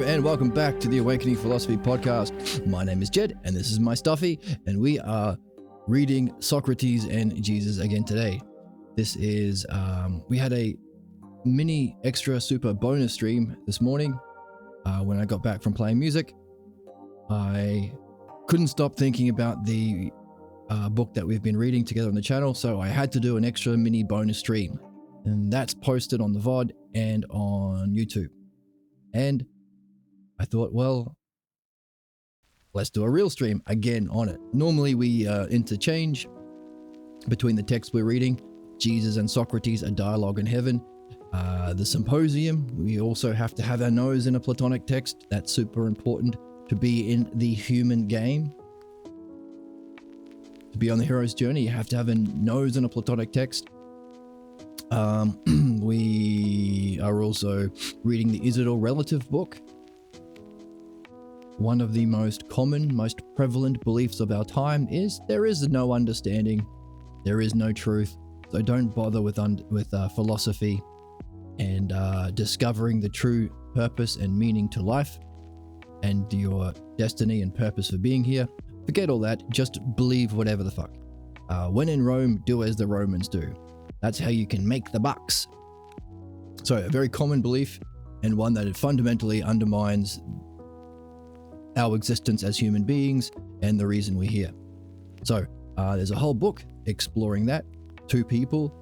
and welcome back to the Awakening Philosophy Podcast. My name is Jed, and this is my Stuffy, and we are reading Socrates and Jesus again today. This is, we had a mini extra super bonus stream this morning when I got back from playing music. I couldn't stop thinking about the book that we've been reading together on the channel, so I had to do an extra mini bonus stream, and that's posted on the VOD and on YouTube. And I thought, well, let's do a real stream again on it. Normally we interchange between the text we're reading, Jesus and Socrates, a dialogue in heaven. The symposium, we also have to have our nose in a Platonic text. That's super important to be in the human game. To be on the hero's journey, you have to have a nose in a Platonic text. We are also reading the Is It All Relative book. One of the most common, most prevalent beliefs of our time is there is no understanding, there is no truth. So don't bother with philosophy and discovering the true purpose and meaning to life and your destiny and purpose for being here. Forget all that. Just believe whatever the fuck. When in Rome, do as the Romans do. That's how you can make the bucks. So a very common belief, and one that it fundamentally undermines our existence as human beings and the reason we're here. So there's a whole book exploring that. Two people,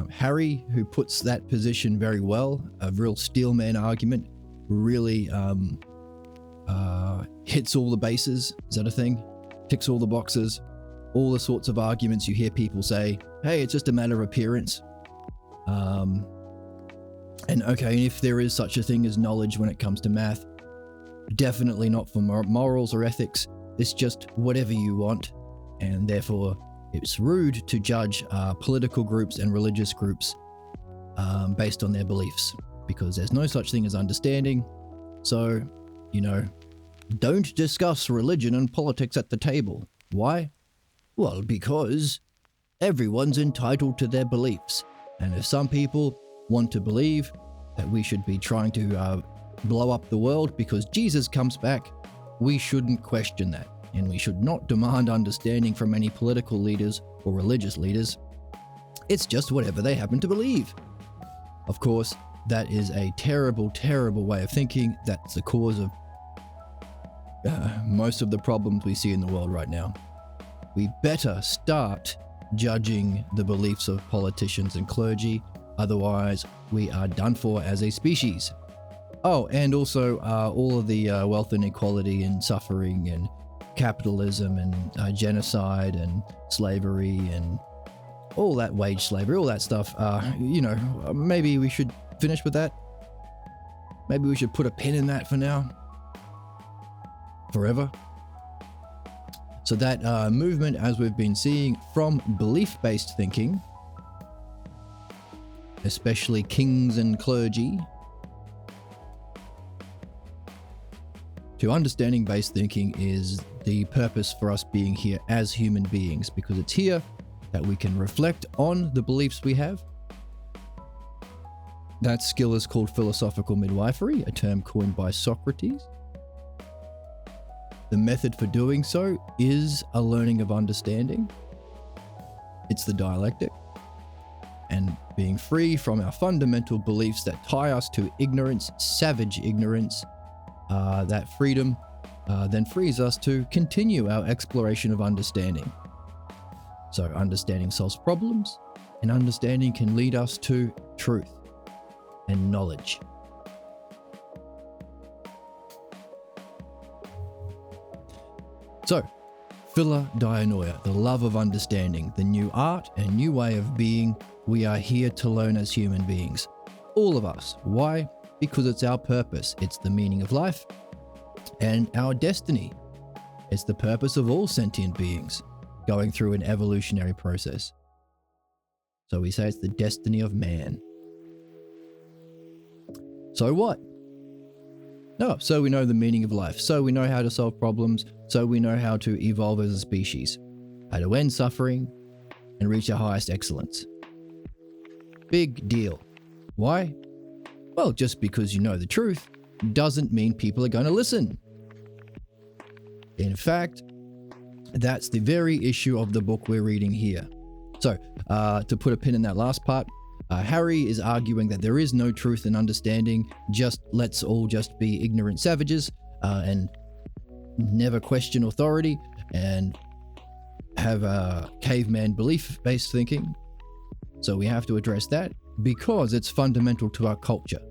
Harry, who puts that position very well, a real steelman argument, really hits all the bases. Is that a thing? Ticks all the boxes. All the sorts of arguments you hear people say, hey, it's just a matter of appearance. And okay, if there is such a thing as knowledge when it comes to math, definitely not for morals or ethics. It's just whatever you want. And therefore, it's rude to judge political groups and religious groups based on their beliefs, because there's no such thing as understanding. So, don't discuss religion and politics at the table. Why? Well, because everyone's entitled to their beliefs. And if some people want to believe that we should be trying to blow up the world because Jesus comes back, we shouldn't question that. And we should not demand understanding from any political leaders or religious leaders. It's just whatever they happen to believe. Of course, that is a terrible, terrible way of thinking. That's the cause of most of the problems we see in the world right now. We better start judging the beliefs of politicians and clergy, otherwise we are done for as a species. Oh, and also all of the wealth inequality and suffering and capitalism and genocide and slavery and all that wage slavery, all that stuff. Maybe we should finish with that. Maybe we should put a pin in that for now. Forever. So that movement, as we've been seeing, from belief-based thinking, especially kings and clergy, to understanding-based thinking is the purpose for us being here as human beings, because it's here that we can reflect on the beliefs we have. That skill is called philosophical midwifery, a term coined by Socrates. The method for doing so is a learning of understanding. It's the dialectic. And being free from our fundamental beliefs that tie us to ignorance, savage ignorance, that freedom then frees us to continue our exploration of understanding. So understanding solves problems, and understanding can lead us to truth and knowledge. So, philodainoia, the love of understanding, the new art and new way of being we are here to learn as human beings. All of us. Why? Because it's our purpose. It's the meaning of life and our destiny. It's the purpose of all sentient beings going through an evolutionary process. So we say it's the destiny of man. So what? No, so we know the meaning of life. So we know how to solve problems. So we know how to evolve as a species, how to end suffering and reach our highest excellence. Big deal. Why? Well, just because you know the truth doesn't mean people are going to listen. In fact, that's the very issue of the book we're reading here. So, to put a pin in that last part, Harry is arguing that there is no truth in understanding, let's all just be ignorant savages and never question authority and have a caveman belief-based thinking. So we have to address that because it's fundamental to our culture.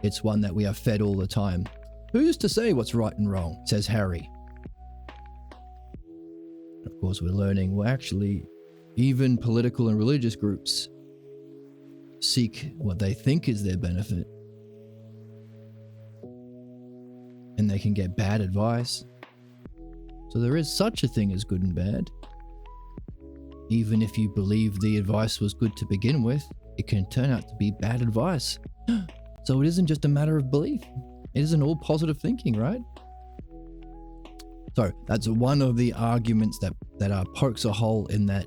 It's one that we are fed all the time. Who's to say what's right and wrong, says Harry. Of course, we're learning, well, actually, even political and religious groups seek what they think is their benefit. And they can get bad advice. So there is such a thing as good and bad. Even if you believe the advice was good to begin with, it can turn out to be bad advice. So it isn't just a matter of belief. It isn't all positive thinking, right? So that's one of the arguments that pokes a hole in that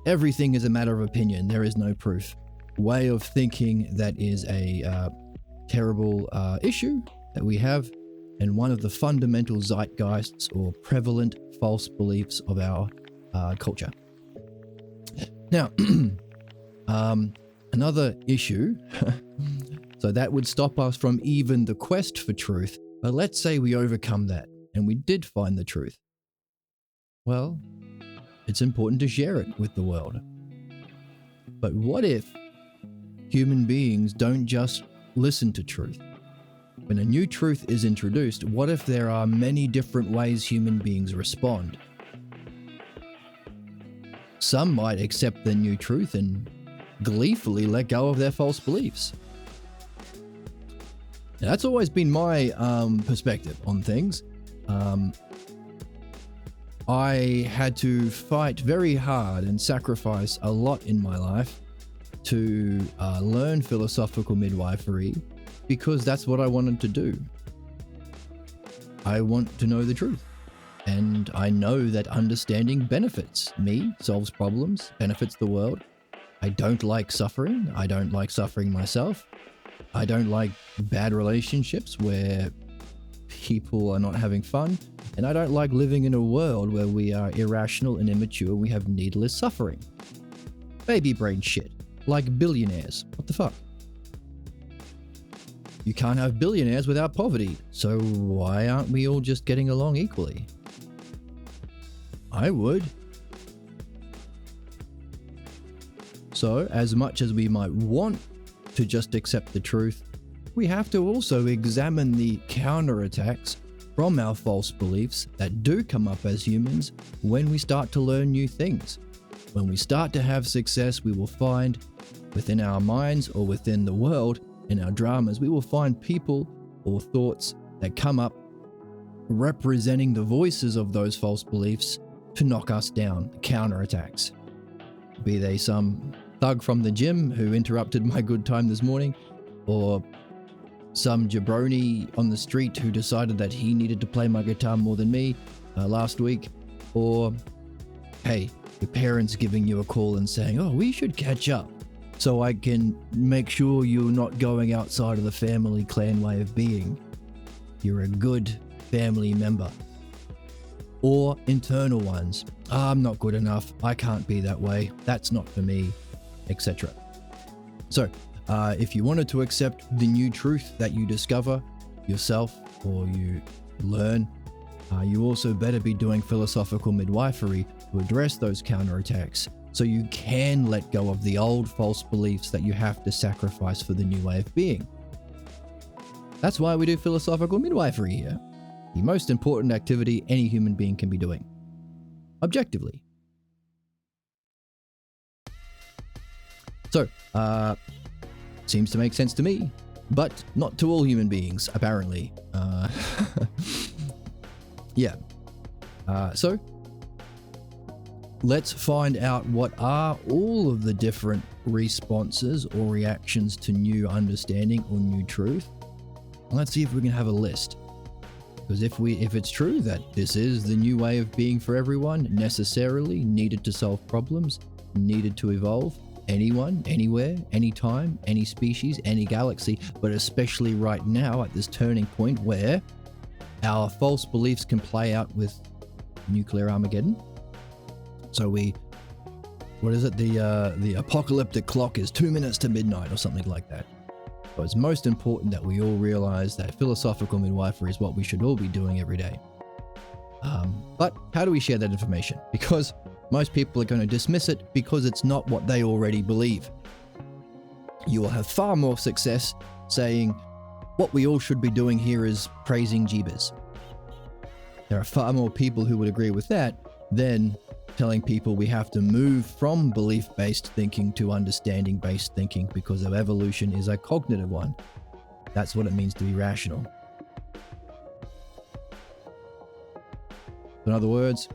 everything is a matter of opinion. There is no proof. Way of thinking that is a terrible issue that we have, and one of the fundamental zeitgeists or prevalent false beliefs of our culture. Now, another issue, so that would stop us from even the quest for truth, but let's say we overcome that and we did find the truth. Well, it's important to share it with the world. But what if human beings don't just listen to truth? When a new truth is introduced, what if there are many different ways human beings respond? Some might accept the new truth and gleefully let go of their false beliefs. Now, that's always been my perspective on things. I had to fight very hard and sacrifice a lot in my life to learn philosophical midwifery because that's what I wanted to do. I want to know the truth. And I know that understanding benefits me, solves problems, benefits the world. I don't like suffering. I don't like suffering myself. I don't like bad relationships where people are not having fun. And I don't like living in a world where we are irrational and immature and we have needless suffering. Baby brain shit. Like billionaires. What the fuck? You can't have billionaires without poverty. So why aren't we all just getting along equally? I would. So, as much as we might want to just accept the truth, we have to also examine the counterattacks from our false beliefs that do come up as humans when we start to learn new things. When we start to have success, we will find within our minds or within the world, in our dramas, we will find people or thoughts that come up representing the voices of those false beliefs to knock us down, counterattacks. Be they some thug from the gym who interrupted my good time this morning, or some jabroni on the street who decided that he needed to play my guitar more than me last week, or hey, your parents giving you a call and saying, oh, we should catch up so I can make sure you're not going outside of the family clan way of being. You're a good family member. Or internal ones. I'm not good enough. I can't be that way. That's not for me, etc. So, if you wanted to accept the new truth that you discover yourself or you learn, you also better be doing philosophical midwifery to address those counterattacks so you can let go of the old false beliefs that you have to sacrifice for the new way of being. That's why we do philosophical midwifery here. The most important activity any human being can be doing. Objectively. So, seems to make sense to me, but not to all human beings, apparently. Yeah. So, let's find out what are all of the different responses or reactions to new understanding or new truth. And let's see if we can have a list. Because if it's true that this is the new way of being for everyone, necessarily needed to solve problems, needed to evolve, anyone, anywhere, anytime, any species, any galaxy, but especially right now at this turning point where our false beliefs can play out with nuclear Armageddon. So what is it? The apocalyptic clock is 2 minutes to midnight or something like that. So it's most important that we all realize that philosophical midwifery is what we should all be doing every day. But how do we share that information? Because most people are going to dismiss it because it's not what they already believe. You will have far more success saying, what we all should be doing here is praising Jeebus. There are far more people who would agree with that than telling people we have to move from belief-based thinking to understanding-based thinking because our evolution is a cognitive one. That's what it means to be rational. In other words,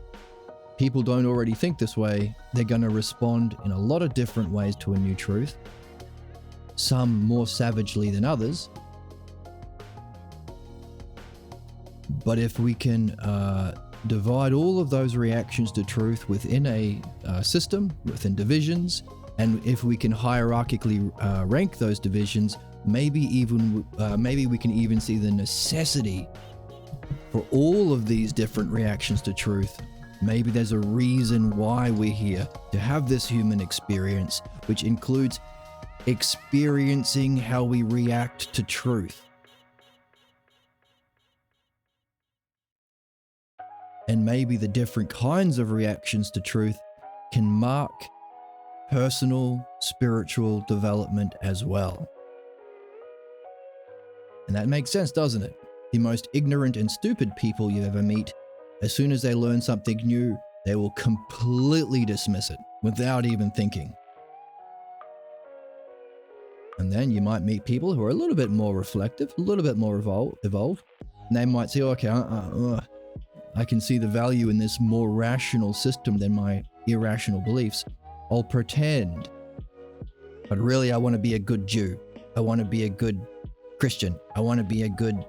people don't already think this way. They're going to respond in a lot of different ways to a new truth, some more savagely than others. But if we can divide all of those reactions to truth within a system, within divisions, and if we can hierarchically rank those divisions, maybe we can even see the necessity for all of these different reactions to truth. Maybe there's a reason why we're here, to have this human experience, which includes experiencing how we react to truth. And maybe the different kinds of reactions to truth can mark personal, spiritual development as well. And that makes sense, doesn't it? The most ignorant and stupid people you ever meet, as soon as they learn something new, they will completely dismiss it without even thinking. And then you might meet people who are a little bit more reflective, a little bit more evolved, and they might say, okay, I can see the value in this more rational system than my irrational beliefs. I'll pretend. But really, I want to be a good Jew. I want to be a good Christian. I want to be a good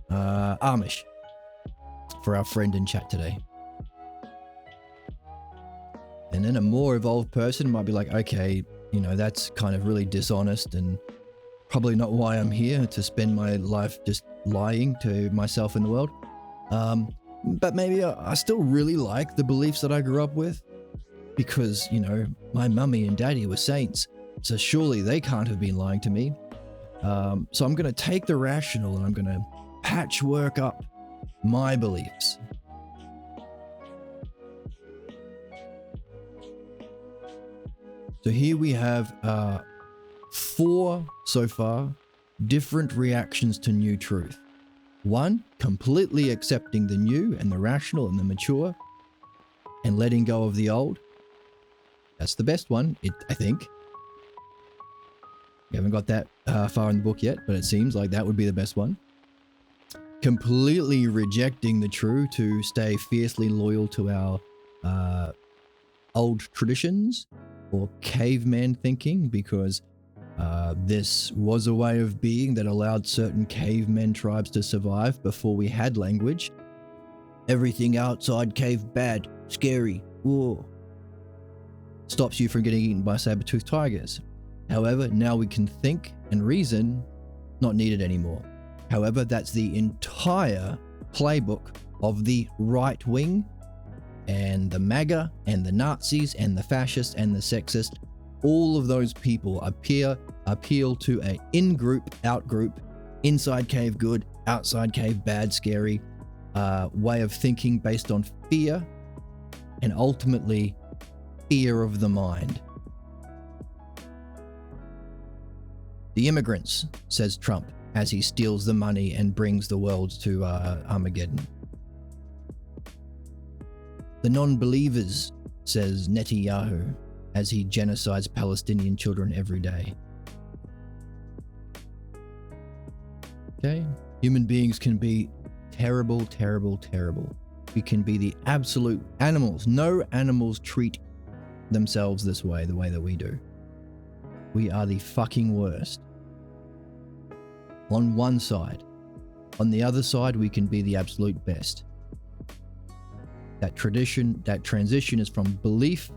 Amish, for our friend in chat today. And then a more evolved person might be like, okay, that's kind of really dishonest and probably not why I'm here, to spend my life just lying to myself and the world. But maybe I still really like the beliefs that I grew up with because, my mummy and daddy were saints. So surely they can't have been lying to me. So I'm going to take the rational and I'm going to patchwork up my beliefs. So here we have 4 so far different reactions to new truth. 1, completely accepting the new and the rational and the mature and letting go of the old. That's the best one, I think. We haven't got that far in the book yet, but it seems like that would be the best one. Completely rejecting the true to stay fiercely loyal to our old traditions or caveman thinking, because this was a way of being that allowed certain cavemen tribes to survive before we had language. Everything outside cave bad, scary, war. Stops you from getting eaten by saber-toothed tigers. However, now we can think and reason, not needed anymore. However, that's the entire playbook of the right wing and the MAGA and the Nazis and the fascists and the sexist. All of those people appeal to a in-group, out-group, inside cave good, outside cave bad, scary way of thinking based on fear and ultimately fear of the mind. The immigrants, says Trump, as he steals the money and brings the world to Armageddon. The non-believers, says Netanyahu, as he genocides Palestinian children every day. Okay? Human beings can be terrible, terrible, terrible. We can be the absolute animals. No animals treat themselves this way, the way that we do. We are the fucking worst. On one side. On the other side, we can be the absolute best. That transition is from belief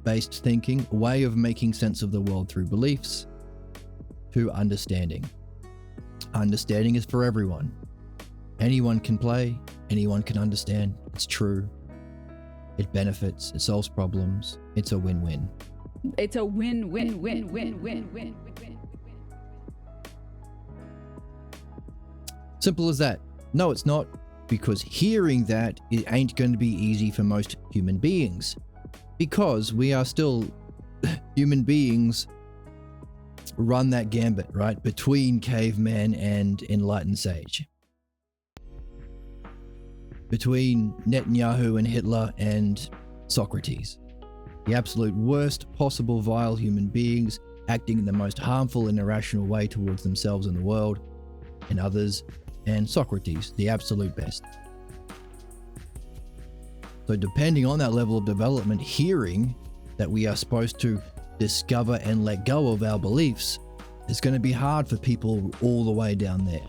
based thinking, way of making sense of the world through beliefs, to understanding. Understanding is for everyone. Anyone can play, anyone can understand. It's true. It benefits, it solves problems. It's a win-win. It's a win-win-win-win-win-win. Simple as that. No, it's not, because hearing that, it ain't going to be easy for most human beings, because we are still human beings run that gambit, right, between caveman and enlightened sage, between Netanyahu and Hitler and Socrates, the absolute worst possible vile human beings acting in the most harmful and irrational way towards themselves and the world and others, and Socrates, the absolute best. So depending on that level of development, hearing that we are supposed to discover and let go of our beliefs is going to be hard for people all the way down there.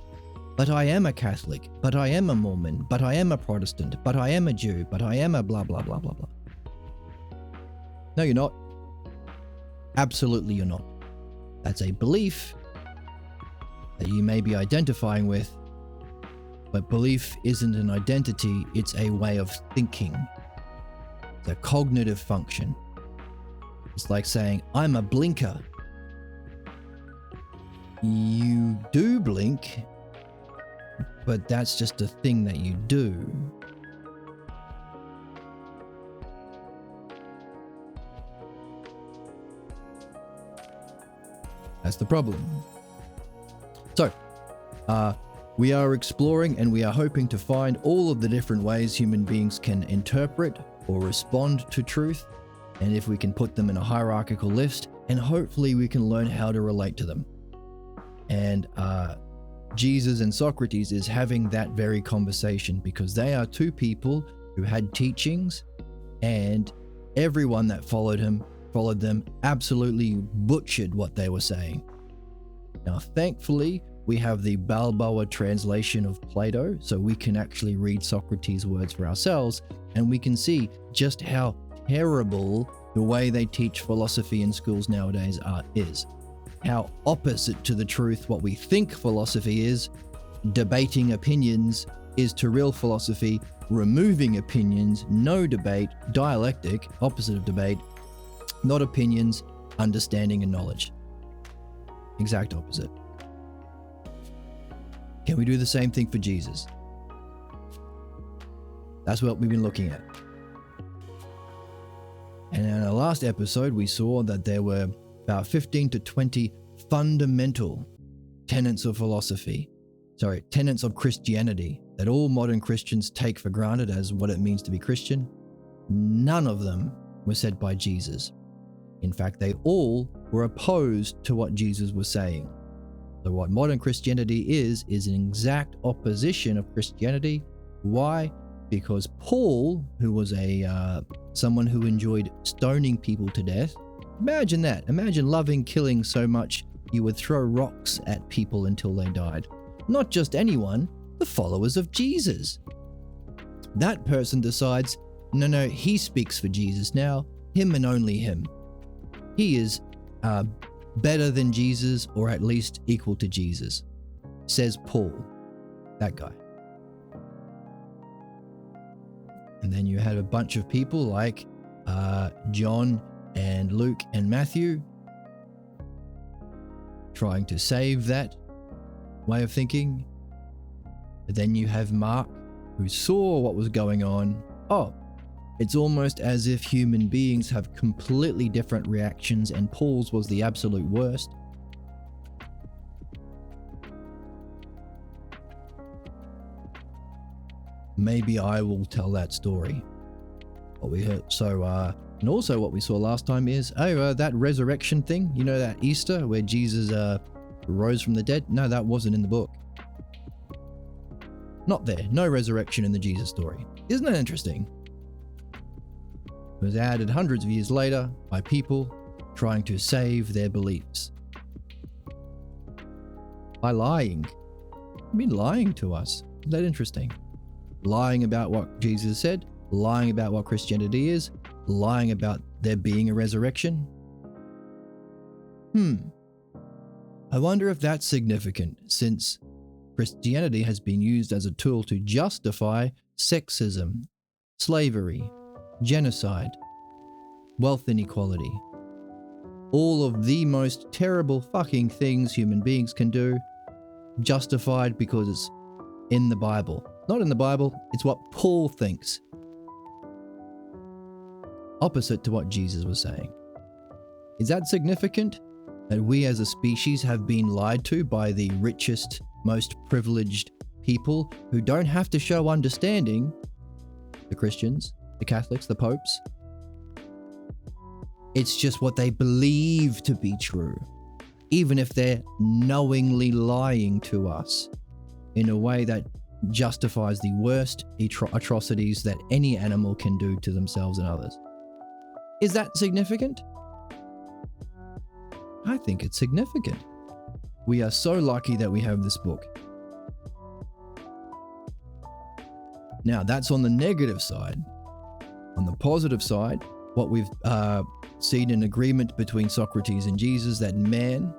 But I am a Catholic, but I am a Mormon, but I am a Protestant, but I am a Jew, but I am a blah, blah, blah, blah, blah. No, you're not. Absolutely you're not. That's a belief that you may be identifying with, but belief isn't an identity, it's a way of thinking. It's a cognitive function. It's like saying, I'm a blinker. You do blink, but that's just a thing that you do. That's the problem. So, we are exploring and we are hoping to find all of the different ways human beings can interpret or respond to truth, and if we can put them in a hierarchical list, and hopefully we can learn how to relate to them. And Jesus and Socrates is having that very conversation, because they are two people who had teachings, and everyone that followed them absolutely butchered what they were saying. Now, thankfully, we have the Balboa translation of Plato, so we can actually read Socrates' words for ourselves, and we can see just how terrible the way they teach philosophy in schools nowadays is. How opposite to the truth what we think philosophy is, debating opinions, is to real philosophy, removing opinions, no debate, dialectic, opposite of debate, not opinions, understanding and knowledge. Exact opposite. Can we do the same thing for Jesus? That's what we've been looking at. And in our last episode, we saw that there were about 15 to 20 fundamental tenets of tenets of Christianity that all modern Christians take for granted as what it means to be Christian. None of them were said by Jesus. In fact, they all were opposed to what Jesus was saying. So what modern Christianity is an exact opposition of Christianity. Why? Because Paul, who was someone who enjoyed stoning people to death, imagine that. Imagine loving killing so much you would throw rocks at people until they died. Not just anyone, the followers of Jesus. That person decides, no, he speaks for Jesus now, him and only him. He is better than Jesus, or at least equal to Jesus, says Paul, that guy. And then you had a bunch of people like John and Luke and Matthew trying to save that way of thinking. But then you have Mark, who saw what was going on. Oh, it's almost as if human beings have completely different reactions, and Paul's was the absolute worst. Maybe I will tell that story. What we heard. So, and also what we saw last time is, that resurrection thing, that Easter where Jesus rose from the dead? No, that wasn't in the book. Not there. No resurrection in the Jesus story. Isn't that interesting? It was added hundreds of years later by people trying to save their beliefs. By lying. Lying to us. Isn't that interesting? Lying about what Jesus said, lying about what Christianity is, lying about there being a resurrection? I wonder if that's significant, since Christianity has been used as a tool to justify sexism, slavery, genocide, wealth inequality. All of the most terrible fucking things human beings can do, justified because it's in the Bible. Not in the Bible, it's what Paul thinks. Opposite to what Jesus was saying. Is that significant? That we as a species have been lied to by the richest, most privileged people who don't have to show understanding, the Christians, the Catholics, the popes. It's just what they believe to be true, even if they're knowingly lying to us in a way that justifies the worst atrocities that any animal can do to themselves and others. Is that significant? I think it's significant. We are so lucky that we have this book. Now, that's on the negative side. On the positive side, what we've seen an agreement between Socrates and Jesus that man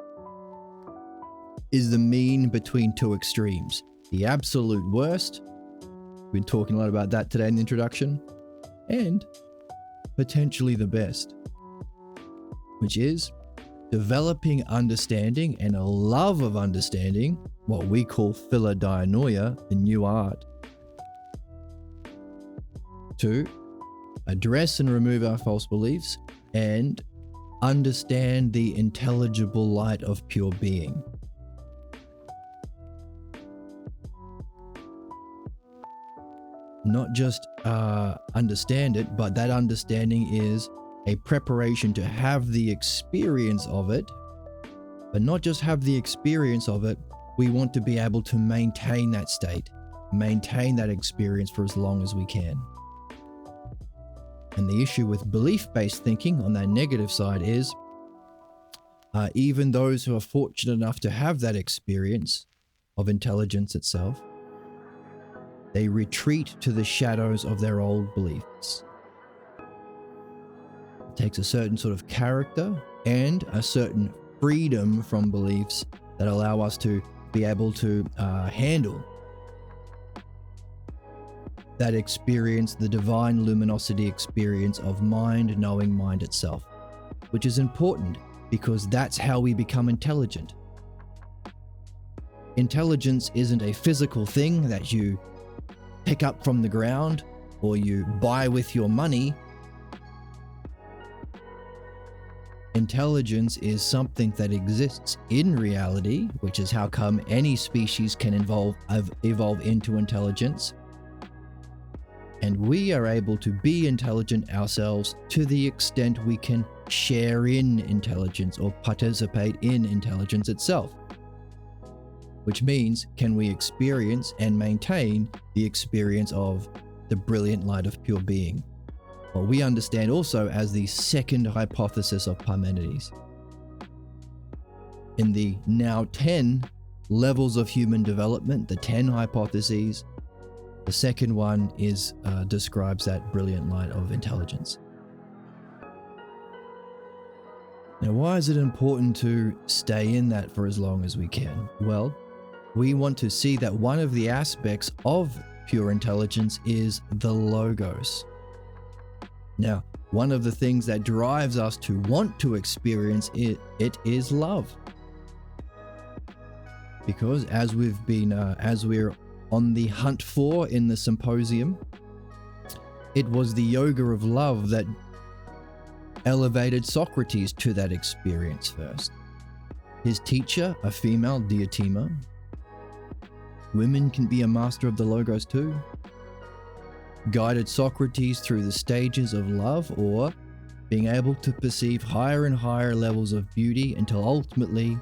is the mean between two extremes. The absolute worst, we've been talking a lot about that today in the introduction, and potentially the best, which is developing understanding and a love of understanding, what we call philodianoia, the new art. 2, address and remove our false beliefs and understand the intelligible light of pure being. Not just understand it, but that understanding is a preparation to have the experience of it, but not just have the experience of it. We want to be able to maintain that state, maintain that experience for as long as we can. And the issue with belief-based thinking on that negative side is even those who are fortunate enough to have that experience of intelligence itself, they retreat to the shadows of their old beliefs. It takes a certain sort of character and a certain freedom from beliefs that allow us to be able to handle that experience, the divine luminosity experience of mind knowing mind itself, which is important because that's how we become intelligent. Intelligence isn't a physical thing that you pick up from the ground or you buy with your money. Intelligence is something that exists in reality, which is how come any species can evolve into intelligence. And we are able to be intelligent ourselves to the extent we can share in intelligence or participate in intelligence itself. Which means, can we experience and maintain the experience of the brilliant light of pure being? What we understand also as the second hypothesis of Parmenides. In the now 10 levels of human development, the 10 hypotheses, the second one describes that brilliant light of intelligence. Now, why is it important to stay in that for as long as we can? Well, we want to see that one of the aspects of pure intelligence is the logos. Now, one of the things that drives us to want to experience it is love. Because as we're on the hunt for in the symposium, it was the yoga of love that elevated Socrates to that experience first. His teacher, a female, Diotima. Women can be a master of the logos too. Guided Socrates through the stages of love, or being able to perceive higher and higher levels of beauty until ultimately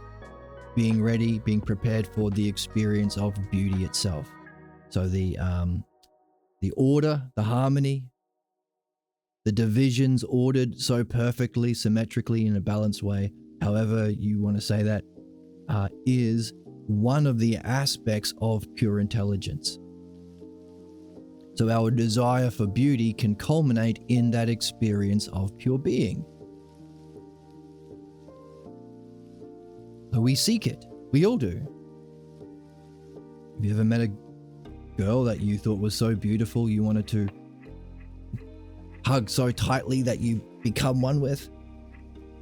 being ready, being prepared for the experience of beauty itself. So the order, the harmony, the divisions ordered so perfectly, symmetrically in a balanced way, however you want to say that, is one of the aspects of pure intelligence. So our desire for beauty can culminate in that experience of pure being. So we seek it. We all do. Have you ever met a girl that you thought was so beautiful you wanted to hug so tightly that you become one with?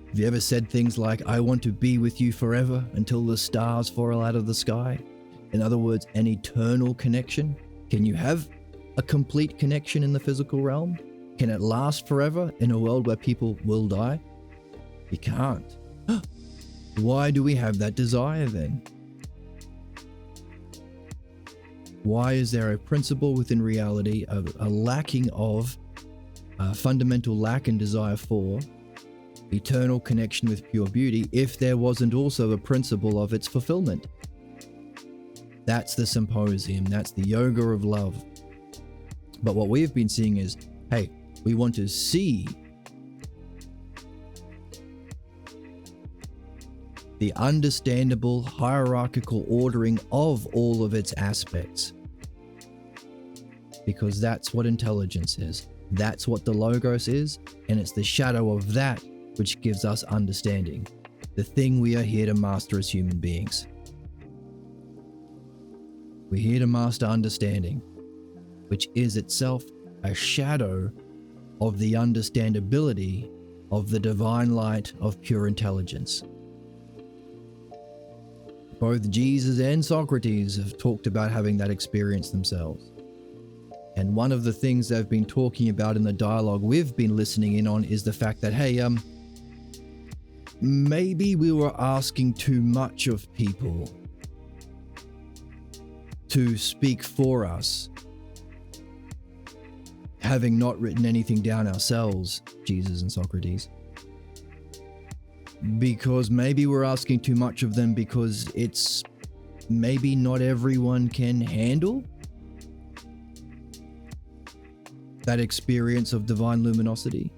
Have you ever said things like, I want to be with you forever until the stars fall out of the sky? In other words, an eternal connection. Can you have a complete connection in the physical realm? Can it last forever in a world where people will die? You can't. Why do we have that desire then? Why is there a principle within reality of a lacking of a fundamental lack and desire for eternal connection with pure beauty if there wasn't also a principle of its fulfillment? That's the symposium. That's the yoga of love. But what we've been seeing is, hey, we want to see the understandable hierarchical ordering of all of its aspects. Because that's what intelligence is. That's what the logos is, and it's the shadow of that which gives us understanding. The thing we are here to master as human beings. We're here to master understanding, which is itself a shadow of the understandability of the divine light of pure intelligence. Both Jesus and Socrates have talked about having that experience themselves. And one of the things they've been talking about in the dialogue we've been listening in on is the fact that, hey, maybe we were asking too much of people to speak for us, having not written anything down ourselves, Jesus and Socrates. Because maybe we're asking too much of them because it's maybe not everyone can handle that experience of divine luminosity.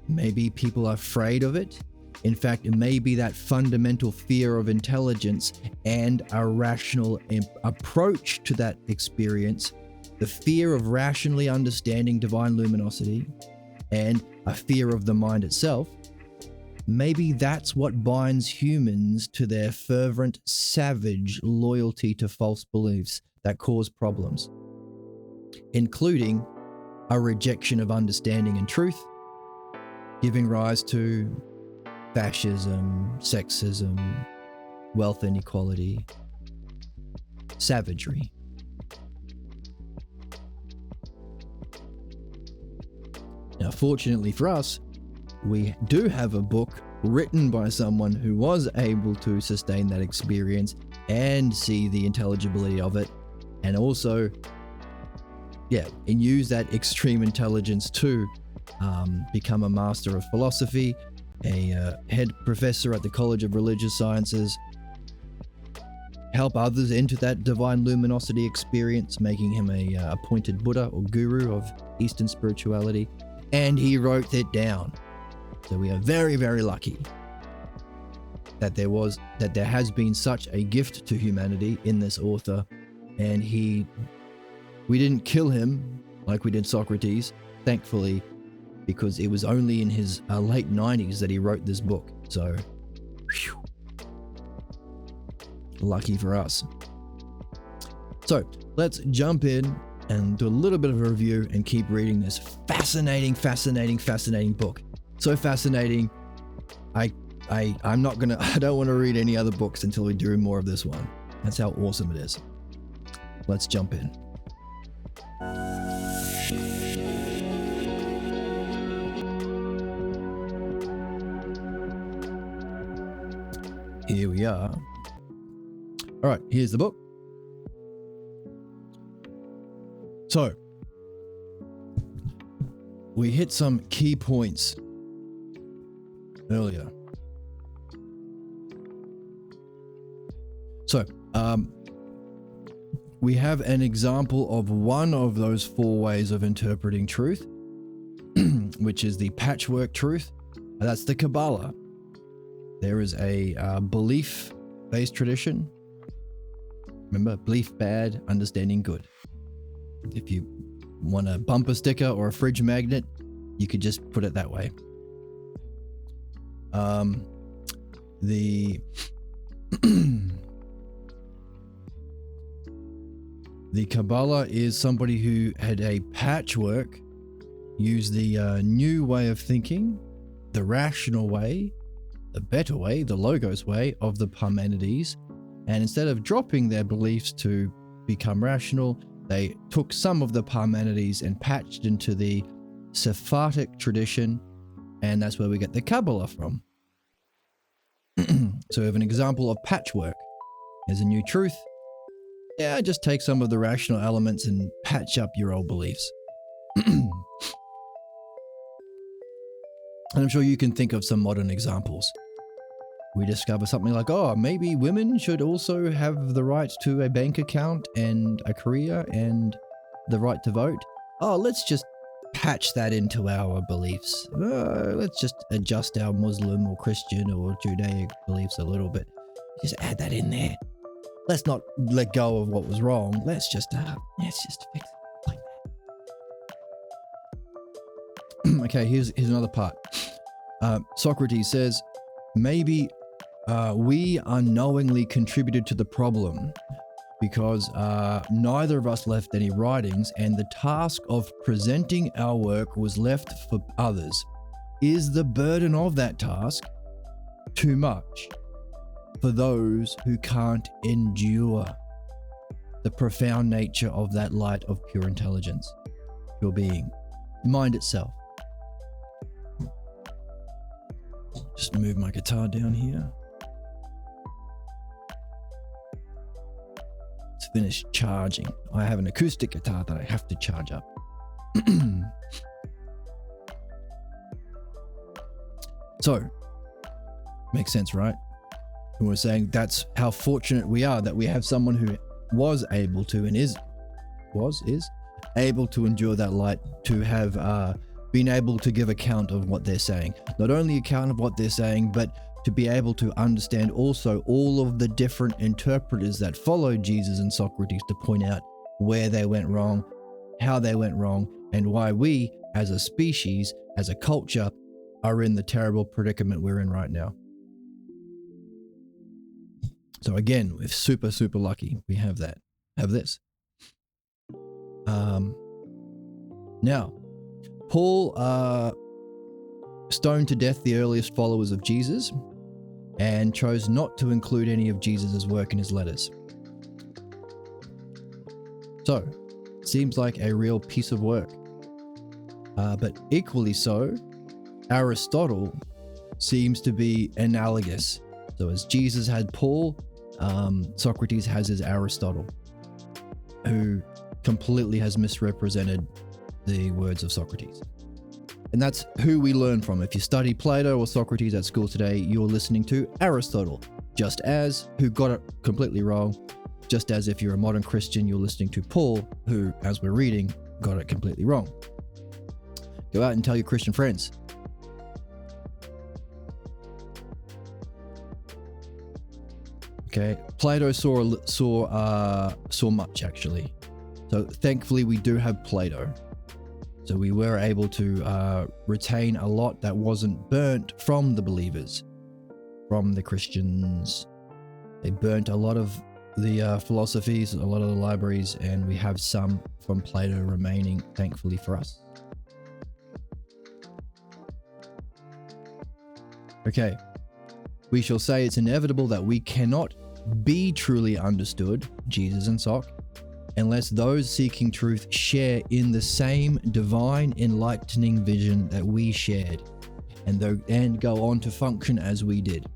Maybe people are afraid of it. In fact, it may be that fundamental fear of intelligence and a rational approach to that experience, the fear of rationally understanding divine luminosity and a fear of the mind itself. Maybe that's what binds humans to their fervent, savage loyalty to false beliefs that cause problems, including a rejection of understanding and truth, giving rise to fascism, sexism, wealth inequality, savagery. Now, fortunately for us, we do have a book written by someone who was able to sustain that experience and see the intelligibility of it, and also, and use that extreme intelligence to become a master of philosophy, a head professor at the College of Religious Sciences, help others into that divine luminosity experience, making him a appointed Buddha or guru of Eastern spirituality, and he wrote it down. So we are very, very lucky that there has been such a gift to humanity in this author, and we didn't kill him like we did Socrates, thankfully, because it was only in his late 90s that he wrote this book. So, whew, lucky for us. So let's jump in and do a little bit of a review and keep reading this fascinating book. So fascinating. I don't want to read any other books until we do more of this one. That's how awesome it is. Let's jump in. Here we are. All right, here's the book. So, we hit some key points earlier. So, we have an example of one of those four ways of interpreting truth, which is the patchwork truth. That's the Kabbalah. There is a belief-based tradition. Remember, belief bad, understanding good. If you want a bumper sticker or a fridge magnet, you could just put it that way. The the Kabbalah is somebody who had a patchwork, used the new way of thinking, the rational way, the better way, the Logos way of the Parmenides, and instead of dropping their beliefs to become rational, they took some of the Parmenides and patched into the Sephardic tradition, and that's where we get the Kabbalah from. So we have an example of patchwork. There's a new truth. Yeah, just take some of the rational elements and patch up your old beliefs. And I'm sure you can think of some modern examples. We discover something like, oh, maybe women should also have the right to a bank account and a career and the right to vote. Oh, let's just patch that into our beliefs. Let's just adjust our Muslim or Christian or Judaic beliefs a little bit. Just add that in there. Let's not let go of what was wrong. Let's just fix it like that. Okay, here's another part. Socrates says, maybe we unknowingly contributed to the problem because neither of us left any writings, and the task of presenting our work was left for others. Is the burden of that task too much for those who can't endure the profound nature of that light of pure intelligence, pure being, mind itself? Just move my guitar down here. It's finished charging. I have an acoustic guitar that I have to charge up. So, makes sense, right? And we're saying that's how fortunate we are that we have someone who was able to and is able to endure that light, to have been able to give account of what they're saying. Not only account of what they're saying, but to be able to understand also all of the different interpreters that followed Jesus and Socrates to point out where they went wrong, how they went wrong, and why we, as a species, as a culture, are in the terrible predicament we're in right now. So again, we're super, super lucky we have this. Now, Paul stoned to death the earliest followers of Jesus and chose not to include any of Jesus' work in his letters. So, seems like a real piece of work. But equally so, Aristotle seems to be analogous. So as Jesus had Paul, Socrates has his Aristotle, who completely has misrepresented the words of Socrates. And that's who we learn from. If you study Plato or Socrates at school today, you're listening to Aristotle, just as who got it completely wrong, just as if you're a modern Christian, you're listening to Paul, who, as we're reading, got it completely wrong. Go out and tell your Christian friends. Okay, Plato saw much actually. So thankfully we do have Plato. So we were able to retain a lot that wasn't burnt from the believers, from the Christians. They burnt a lot of the philosophies, a lot of the libraries, and we have some from Plato remaining, thankfully for us. Okay, we shall say it's inevitable that we cannot be truly understood, Jesus and Soc, unless those seeking truth share in the same divine enlightening vision that we shared, and go on to function as we did.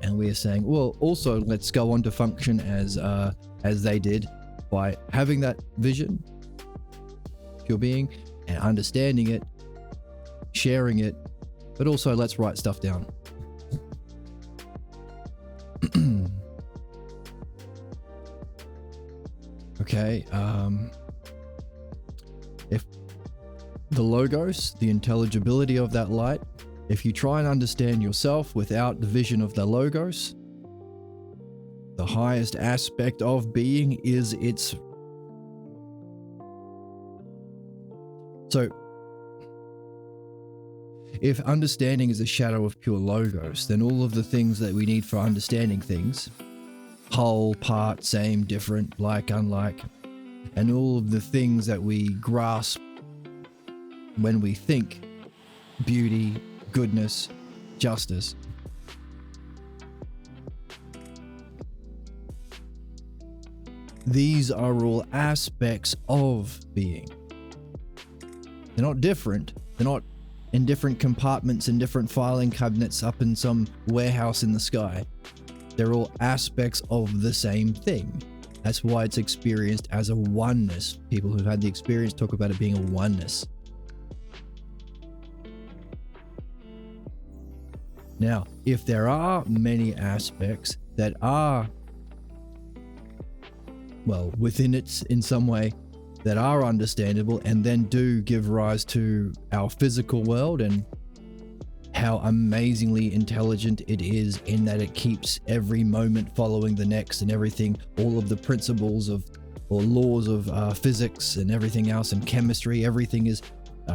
And we are saying, well, also let's go on to function as they did by having that vision, pure being, and understanding it, sharing it, but also let's write stuff down. Okay, if the logos, the intelligibility of that light, if you try and understand yourself without the vision of the logos, the highest aspect of being is its So, if understanding is a shadow of pure logos, then all of the things that we need for understanding things, whole, part, same, different, like, unlike, and all of the things that we grasp when we think beauty, goodness, justice, these are all aspects of being. They're not different. They're not in different compartments in different filing cabinets up in some warehouse in the sky. They're all aspects of the same thing. That's why it's experienced as a oneness. People who've had the experience talk about it being a oneness. Now, if there are many aspects that are, well, within it in some way, that are understandable and then do give rise to our physical world and how amazingly intelligent it is in that it keeps every moment following the next and everything, all of the principles of or laws of physics and everything else and chemistry, everything is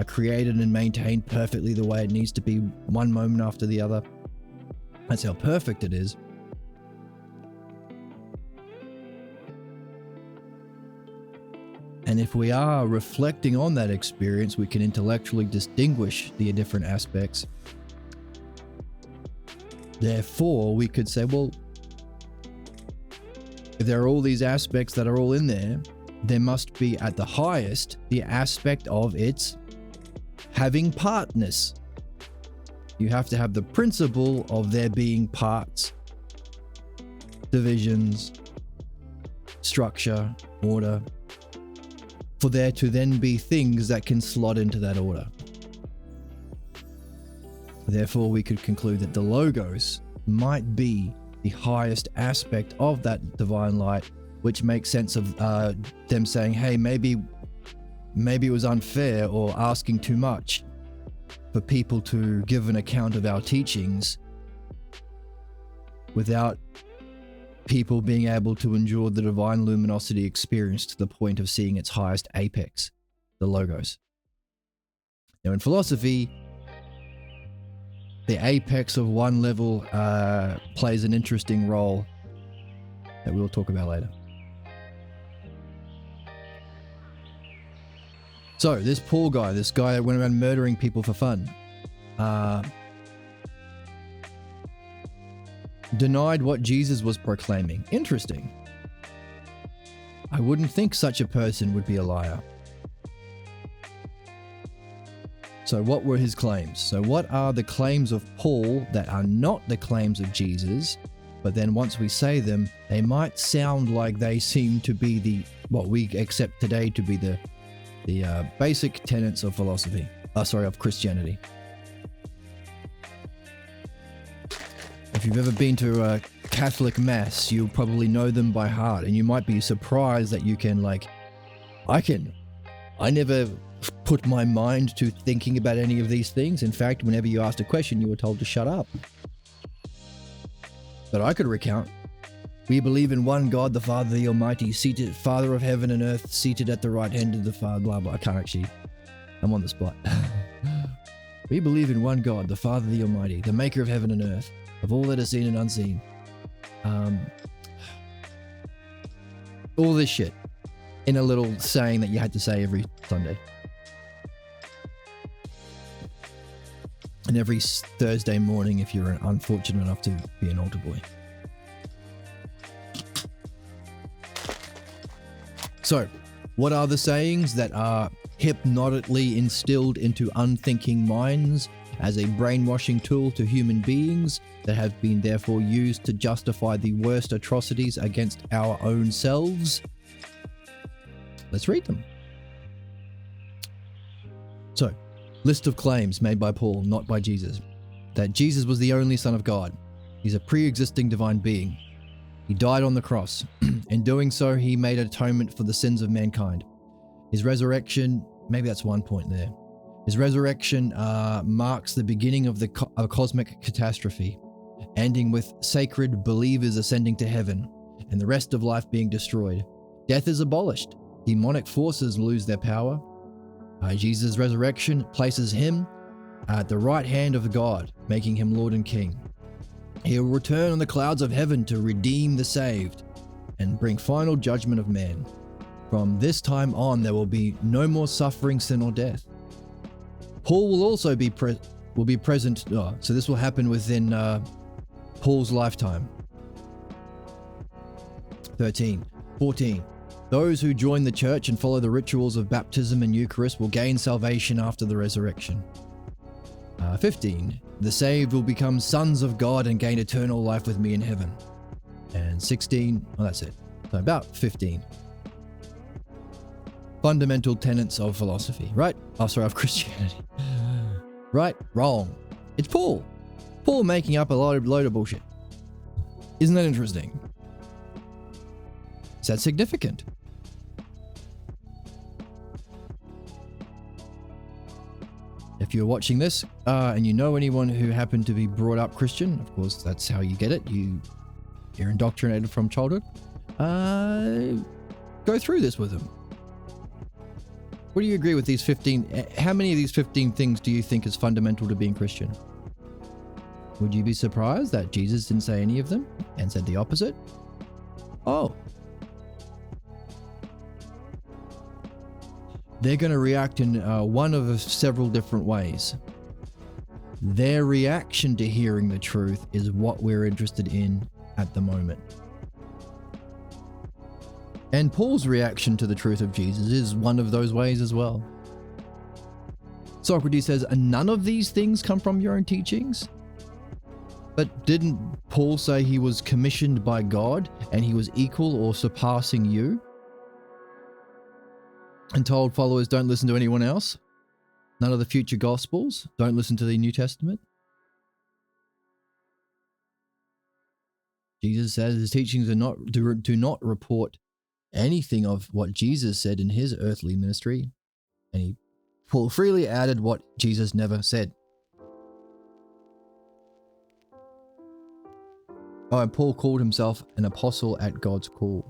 created and maintained perfectly the way it needs to be one moment after the other. That's how perfect it is. And if we are reflecting on that experience, we can intellectually distinguish the different aspects. Therefore, we could say, well, if there are all these aspects that are all in there, there must be at the highest the aspect of its having partness. You have to have the principle of there being parts, divisions, structure, order, for there to then be things that can slot into that order. Therefore, we could conclude that the Logos might be the highest aspect of that divine light, which makes sense of them saying, hey, maybe it was unfair or asking too much for people to give an account of our teachings without people being able to endure the divine luminosity experience to the point of seeing its highest apex, the Logos. Now in philosophy, the apex of one level plays an interesting role that we'll talk about later. So this Paul guy, this guy that went around murdering people for fun, denied what Jesus was proclaiming. Interesting. I wouldn't think such a person would be a liar. So what were his claims? So what are the claims of Paul that are not the claims of Jesus, but then once we say them, they might sound like they seem to be what we accept today to be the basic tenets of philosophy, of Christianity. If you've ever been to a Catholic mass, you'll probably know them by heart, and you might be surprised that you can I never put my mind to thinking about any of these things. In fact, whenever you asked a question, you were told to shut up. But I could recount. We believe in one God, the Father, the Almighty, seated, Father of heaven and earth, seated at the right hand of the Father, blah, blah. I can't actually, I'm on the spot. We believe in one God, the Father, the Almighty, the maker of heaven and earth, of all that is seen and unseen. All this shit in a little saying that you had to say every Sunday. And every Thursday morning if you're unfortunate enough to be an altar boy. So, what are the sayings that are hypnotically instilled into unthinking minds as a brainwashing tool to human beings that have been therefore used to justify the worst atrocities against our own selves? Let's read them. So, list of claims made by Paul, not by Jesus. That Jesus was the only Son of God. He's a pre-existing divine being. He died on the cross. In doing so, he made atonement for the sins of mankind. His resurrection, maybe that's one point there. His resurrection marks the beginning of a cosmic catastrophe, ending with sacred believers ascending to heaven and the rest of life being destroyed. Death is abolished. Demonic forces lose their power. Jesus' resurrection places him at the right hand of God, making him Lord and King. He will return on the clouds of heaven to redeem the saved and bring final judgment of man. From this time on, there will be no more suffering, sin, or death. Paul will also be present. So this will happen within Paul's lifetime. 14. Those who join the church and follow the rituals of baptism and Eucharist will gain salvation after the resurrection. 15. The saved will become sons of God and gain eternal life with me in heaven. And 16. Oh, that's it. So about 15. Fundamental tenets of philosophy, right? Of Christianity. Right? Wrong. It's Paul. Paul making up a load of bullshit. Isn't that interesting? Is that significant? If you're watching this and you know anyone who happened to be brought up Christian, of course, that's how you get it. You're indoctrinated from childhood. Go through this with them. What do you agree with these 15? How many of these 15 things do you think is fundamental to being Christian? Would you be surprised that Jesus didn't say any of them and said the opposite? Oh. They're going to react in one of several different ways. Their reaction to hearing the truth is what we're interested in at the moment. And Paul's reaction to the truth of Jesus is one of those ways as well. Socrates says, none of these things come from your own teachings? But didn't Paul say he was commissioned by God and he was equal or surpassing you? And told followers, don't listen to anyone else? None of the future gospels? Don't listen to the New Testament? Jesus says his teachings do not report anything of what Jesus said in his earthly ministry. And Paul freely added what Jesus never said. Oh, and Paul called himself an apostle at God's call.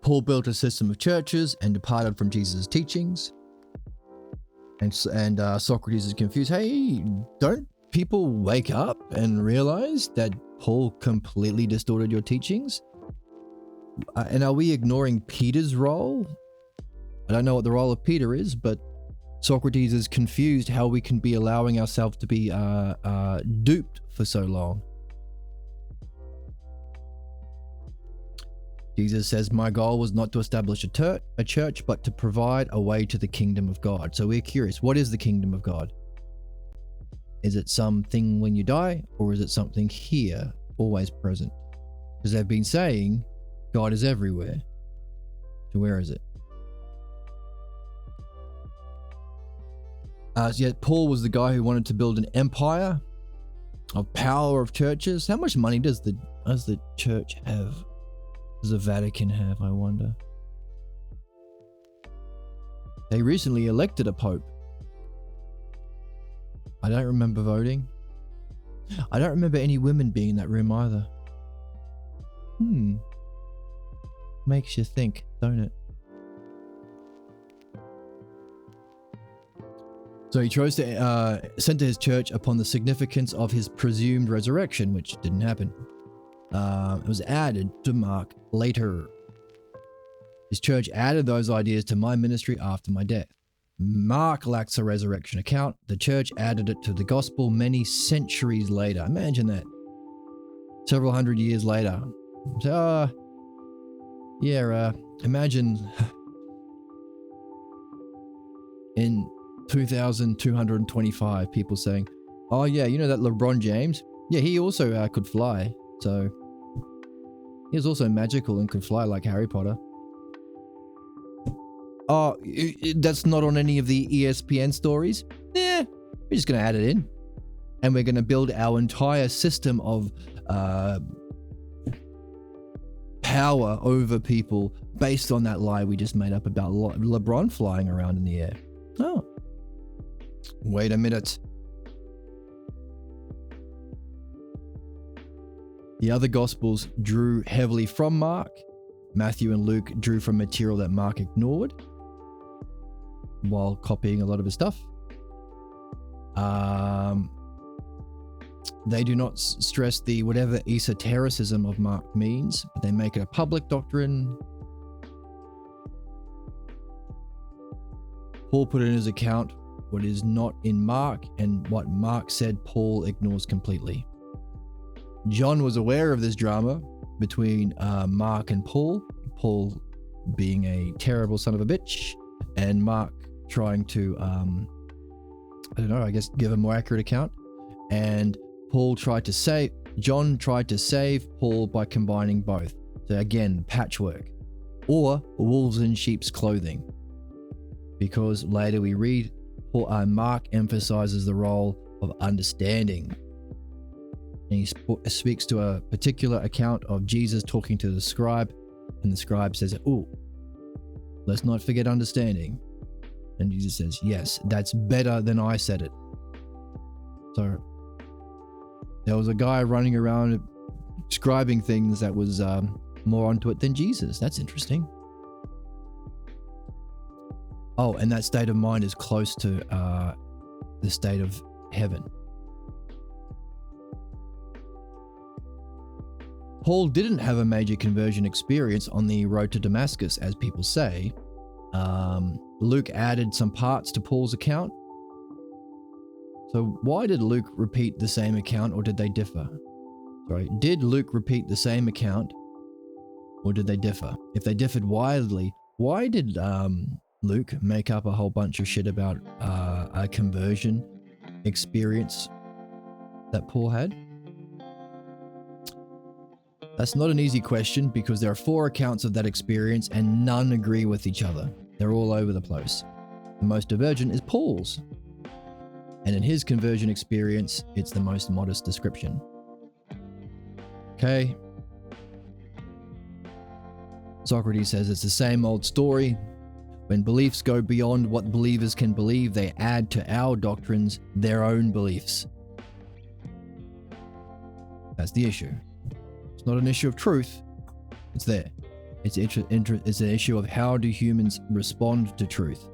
Paul built a system of churches and departed from Jesus' teachings. And Socrates is confused. Hey, don't people wake up and realize that Paul completely distorted your teachings? And are we ignoring Peter's role? I don't know what the role of Peter is, but Socrates is confused how we can be allowing ourselves to be duped for so long. Jesus says, my goal was not to establish a church, but to provide a way to the kingdom of God. So we're curious, what is the kingdom of God? Is it something when you die, or is it something here, always present? Because they've been saying God is everywhere. So where is it? Yet Paul was the guy who wanted to build an empire of power of churches. How much money does the church have? Does the Vatican have, I wonder? They recently elected a pope. I don't remember voting. I don't remember any women being in that room either. Makes you think, don't it? So he chose to center his church upon the significance of his presumed resurrection, which didn't happen. It was added to Mark later. His church added those ideas to my ministry after my death. Mark lacks a resurrection account. The church added it to the gospel many centuries later. Imagine that. Several hundred years later. So, imagine in 2225 people saying, oh yeah, you know that LeBron James? Yeah, he also could fly. So he was also magical and could fly like Harry Potter. Oh, that's not on any of the ESPN stories? Yeah, we're just going to add it in. And we're going to build our entire system of power over people based on that lie we just made up about LeBron flying around in the air. Oh, wait a minute. The other Gospels drew heavily from Mark. Matthew and Luke drew from material that Mark ignored. while copying a lot of his stuff. They do not stress the whatever esotericism of Mark means, but they make it a public doctrine. Paul put in his account what is not in Mark, and what Mark said Paul ignores completely. John was aware of this drama between Mark and Paul being a terrible son of a bitch, and Mark trying to, give a more accurate account. And John tried to save Paul by combining both. So again, patchwork, or wolves in sheep's clothing. Because later we read, Mark emphasizes the role of understanding. And he speaks to a particular account of Jesus talking to the scribe, and the scribe says, "Oh, let's not forget understanding." And Jesus says, "Yes, that's better than I said it." So there was a guy running around scribing things that was more onto it than Jesus. That's interesting. Oh, and that state of mind is close to the state of heaven. Paul didn't have a major conversion experience on the road to Damascus, as people say. Luke added some parts to Paul's account. So why did Luke repeat the same account, or did they differ? Did Luke repeat the same account, or did they differ? If they differed wildly, why did Luke make up a whole bunch of shit about a conversion experience that Paul had? That's not an easy question, because there are 4 accounts of that experience and none agree with each other. They're all over the place. The most divergent is Paul's. And in his conversion experience, it's the most modest description. Okay. Socrates says it's the same old story. When beliefs go beyond what believers can believe, they add to our doctrines their own beliefs. That's the issue. It's not an issue of truth. It's there. It's an issue of how do humans respond to truth.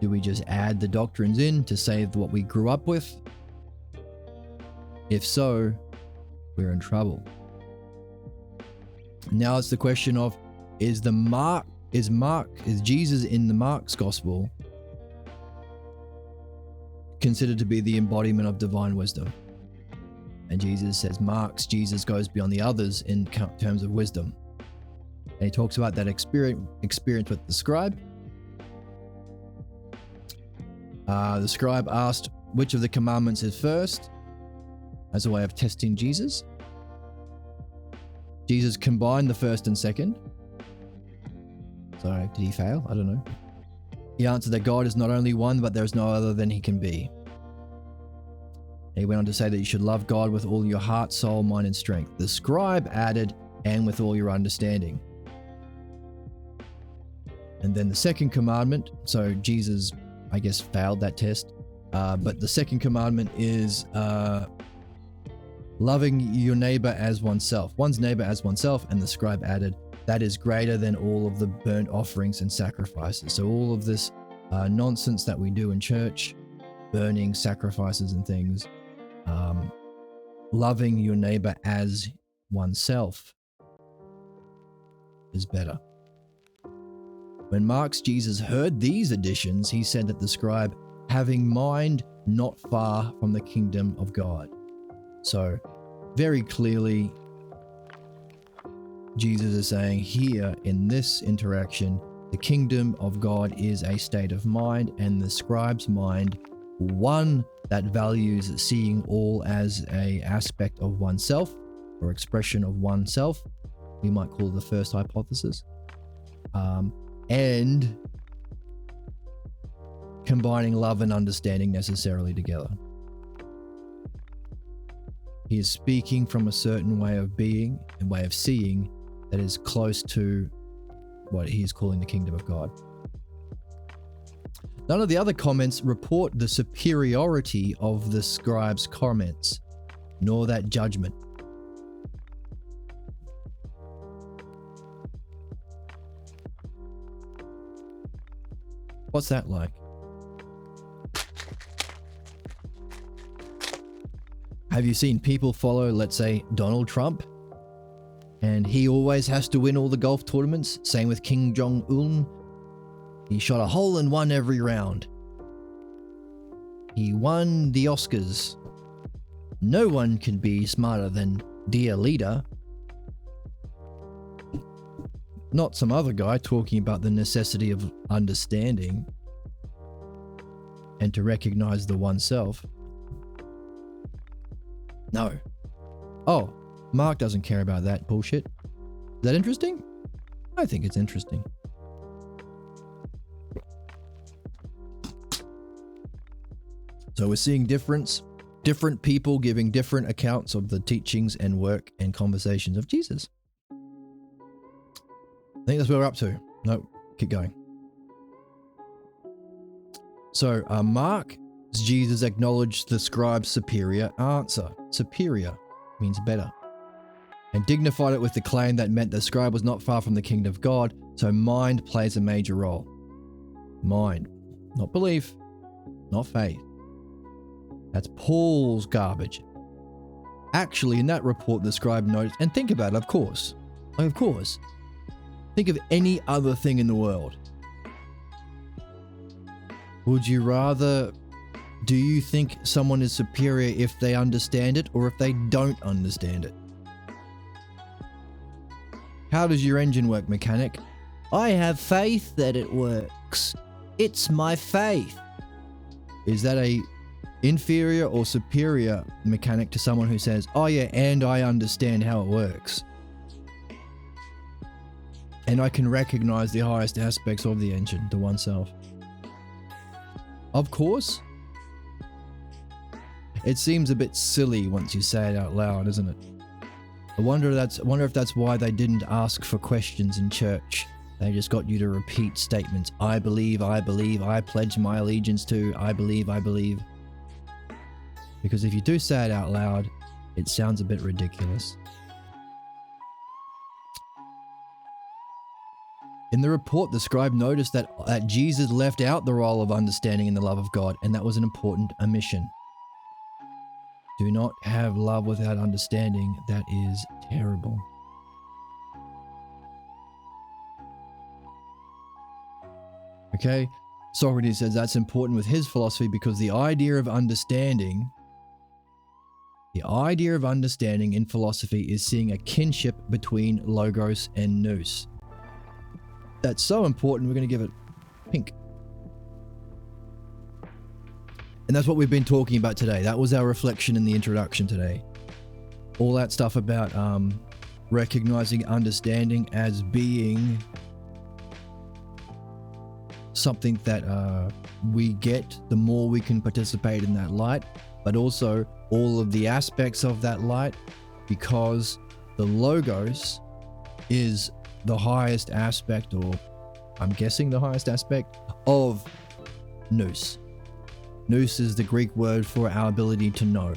Do we just add the doctrines in to save what we grew up with? If so, we're in trouble. Now it's the question of, is Jesus in the Mark's gospel considered to be the embodiment of divine wisdom? And Jesus says Mark's Jesus goes beyond the others in terms of wisdom. And he talks about that experience with the scribe. The scribe asked which of the commandments is first, as a way of testing Jesus. Jesus combined the first and second. Sorry, did he fail? I don't know. He answered that God is not only one, but there is no other than he can be. He went on to say that you should love God with all your heart, soul, mind, and strength. The scribe added, and with all your understanding. And then the second commandment, so Jesus, I guess, failed that test. But the second commandment is loving your neighbor as oneself. One's neighbor as oneself, and the scribe added, that is greater than all of the burnt offerings and sacrifices. So all of this nonsense that we do in church, burning sacrifices and things, loving your neighbor as oneself is better. When Mark's Jesus heard these additions, he said that the scribe, having mind not far from the kingdom of God. So very clearly, Jesus is saying here in this interaction, the kingdom of God is a state of mind, and the scribe's mind, one that values seeing all as an aspect of oneself or expression of oneself. We might call it the first hypothesis. And combining love and understanding necessarily together. He is speaking from a certain way of being and way of seeing that is close to what he is calling the kingdom of God. None of the other comments report the superiority of the scribe's comments, nor that judgment. What's that like? Have you seen people follow, let's say, Donald Trump? And he always has to win all the golf tournaments. Same with Kim Jong-un. He shot a hole in one every round. He won the Oscars. No one can be smarter than dear leader. Not some other guy talking about the necessity of understanding and to recognize the oneself. No. Oh, Mark doesn't care about that bullshit. Is that interesting? I think it's interesting. So we're seeing different people giving different accounts of the teachings and work and conversations of Jesus. I think that's where we're up to. No, keep going. So Mark, Jesus acknowledged the scribe's superior answer. Superior means better. And dignified it with the claim that meant the scribe was not far from the kingdom of God, so mind plays a major role. Mind, not belief, not faith. That's Paul's garbage. Actually, in that report, the scribe noted, and think about it, of course. Think of any other thing in the world. Would you rather, do you think someone is superior if they understand it or if they don't understand it? How does your engine work, mechanic? I have faith that it works. It's my faith. Is that a inferior or superior mechanic to someone who says, oh yeah, and I understand how it works? And I can recognize the highest aspects of the engine to oneself. Of course. It seems a bit silly once you say it out loud, isn't it? I wonder if that's why they didn't ask for questions in church. They just got you to repeat statements. I believe, I pledge my allegiance to, I believe. Because if you do say it out loud, it sounds a bit ridiculous. In the report, the scribe noticed that Jesus left out the role of understanding in the love of God, and that was an important omission. Do not have love without understanding. That is terrible. Okay, Socrates says that's important with his philosophy because the idea of understanding in philosophy is seeing a kinship between logos and nous. That's so important, we're going to give it pink. And that's what we've been talking about today. That was our reflection in the introduction today. All that stuff about recognizing understanding as being something that we get the more we can participate in that light, but also all of the aspects of that light, because the logos is the highest aspect, or I'm guessing the highest aspect of nous. Nous is the Greek word for our ability to know.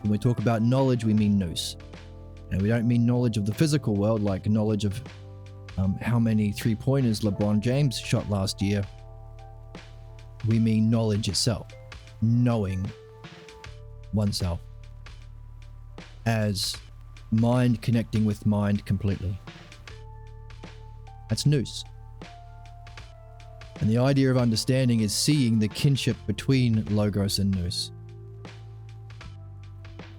When we talk about knowledge, we mean nous. And we don't mean knowledge of the physical world, like knowledge of how many three-pointers LeBron James shot last year. We mean knowledge itself, knowing oneself as mind connecting with mind completely. That's nous. And the idea of understanding is seeing the kinship between logos and nous.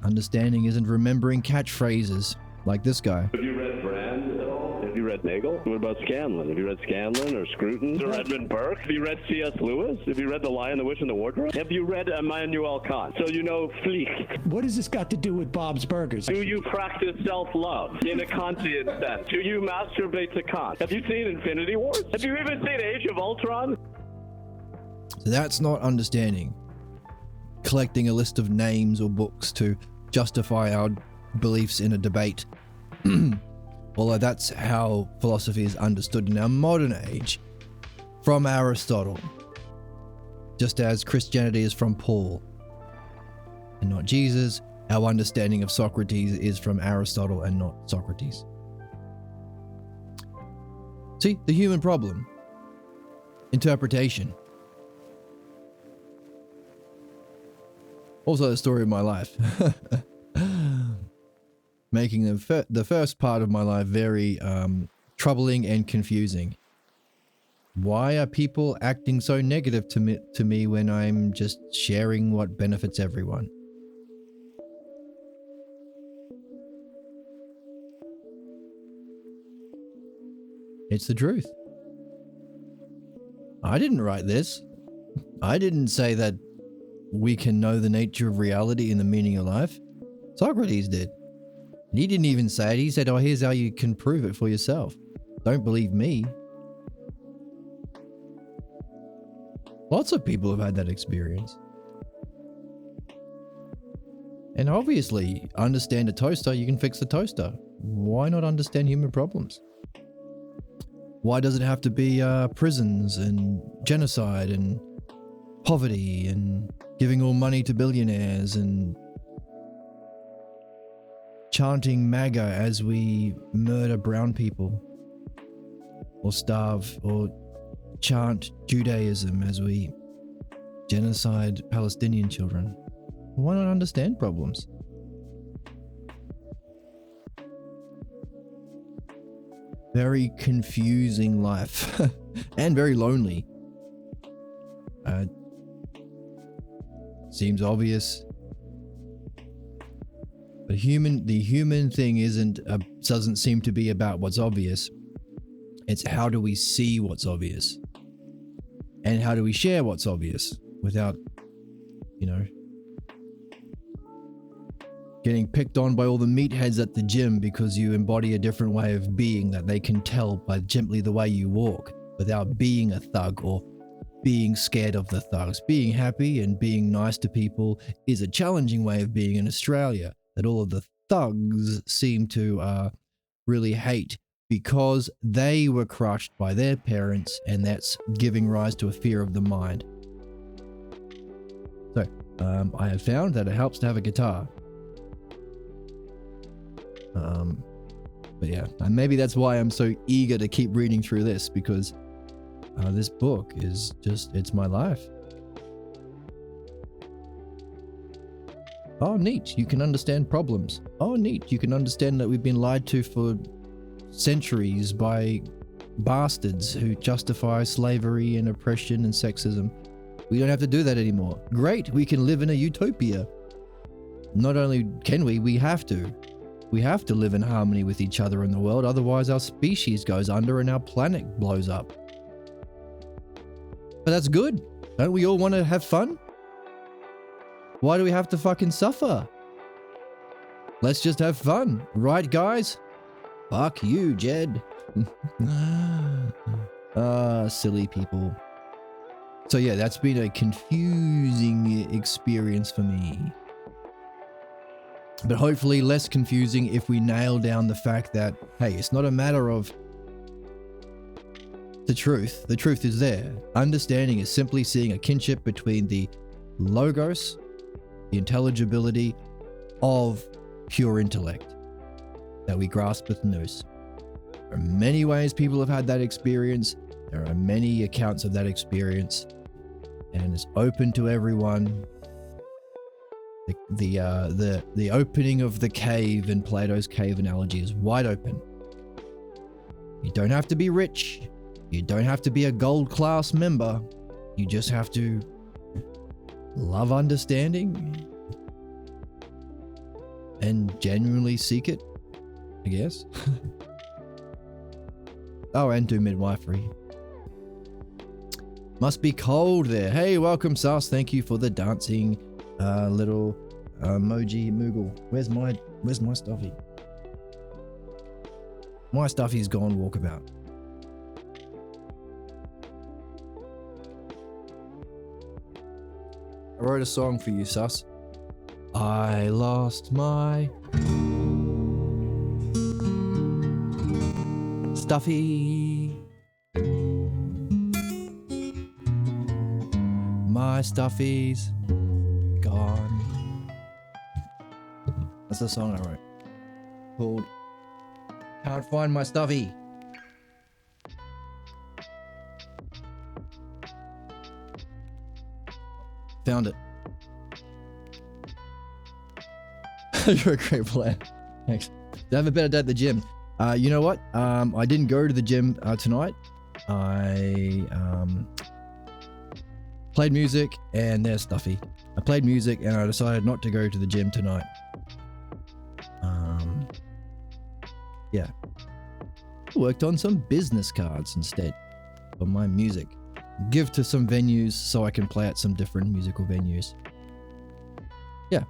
Understanding isn't remembering catchphrases like this guy. Have you read Brand at all? Have you read Nagel? What about Scanlon? Have you read Scanlon or Scruton or Edmund Burke? Have you read C.S. Lewis? Have you read The Lion, the Witch, and the Wardrobe? Have you read Immanuel Kant? So you know Flicht. What has this got to do with Bob's Burgers? Do you practice self-love in a Kantian sense? Do you masturbate to Kant? Have you seen Infinity Wars? Have you even seen Age of Ultron? So that's not understanding. Collecting a list of names or books to justify our beliefs in a debate. Although that's how philosophy is understood in our modern age, from Aristotle, just as Christianity is from Paul and not Jesus. Our understanding of Socrates is from Aristotle and not Socrates. See, the human problem. interpretation. Also, the story of my life. Making the first part of my life very troubling and confusing. Why are people acting so negative to me when I'm just sharing what benefits everyone? It's the truth. I didn't write this. I didn't say that we can know the nature of reality and the meaning of life. Socrates did. And he didn't even say it. He said, oh, here's how you can prove it for yourself. Don't believe me. Lots of people have had that experience. And obviously, understand a toaster, you can fix the toaster. Why not understand human problems? Why does it have to be prisons and genocide and poverty and giving all money to billionaires and chanting MAGA as we murder brown people or starve, or chant Judaism as we genocide Palestinian children? Why not understand problems? Very confusing life and very lonely. Seems obvious, but the human thing doesn't seem to be about what's obvious. It's how do we see what's obvious, and how do we share what's obvious without, getting picked on by all the meatheads at the gym because you embody a different way of being that they can tell by simply the way you walk, without being a thug or being scared of the thugs. Being happy and being nice to people is a challenging way of being in Australia that all of the thugs seem to really hate because they were crushed by their parents, and that's giving rise to a fear of the mind. So, I have found that it helps to have a guitar. But yeah, and maybe that's why I'm so eager to keep reading through this, because this book is it's my life. Oh, neat, you can understand problems. Oh, neat, you can understand that we've been lied to for centuries by bastards who justify slavery and oppression and sexism. We don't have to do that anymore. Great, we can live in a utopia. Not only can we have to. We have to live in harmony with each other in the world, otherwise our species goes under and our planet blows up. But that's good. Don't we all want to have fun? Why do we have to fucking suffer? Let's just have fun, right guys? Fuck you, Jed. Silly people. So yeah, that's been a confusing experience for me. But hopefully less confusing if we nail down the fact that, hey, it's not a matter of the truth. The truth is there. Understanding is simply seeing a kinship between the logos, the intelligibility of pure intellect that we grasp with nous. There are many ways people have had that experience. There are many accounts of that experience, and it's open to everyone. The opening of the cave in Plato's cave analogy is wide open. You don't have to be rich. You don't have to be a gold class member. You just have to love understanding and genuinely seek it, I guess. Oh, and do midwifery. Must be cold there. Hey, welcome, Sus. Thank you for the dancing little emoji moogle. Where's my stuffy? My stuffy's gone walkabout. I wrote a song for you, Sus. I lost my stuffy. My stuffy's gone. That's the song I wrote. Called Can't Find My Stuffy. found it. You're a great player. Thanks. To have a better day at the gym. You know what? I didn't go to the gym tonight. I played music and there's Stuffy. I played music and I decided not to go to the gym tonight. Yeah. I worked on some business cards instead for my music. Give to some venues so I can play at some different musical venues. Yeah.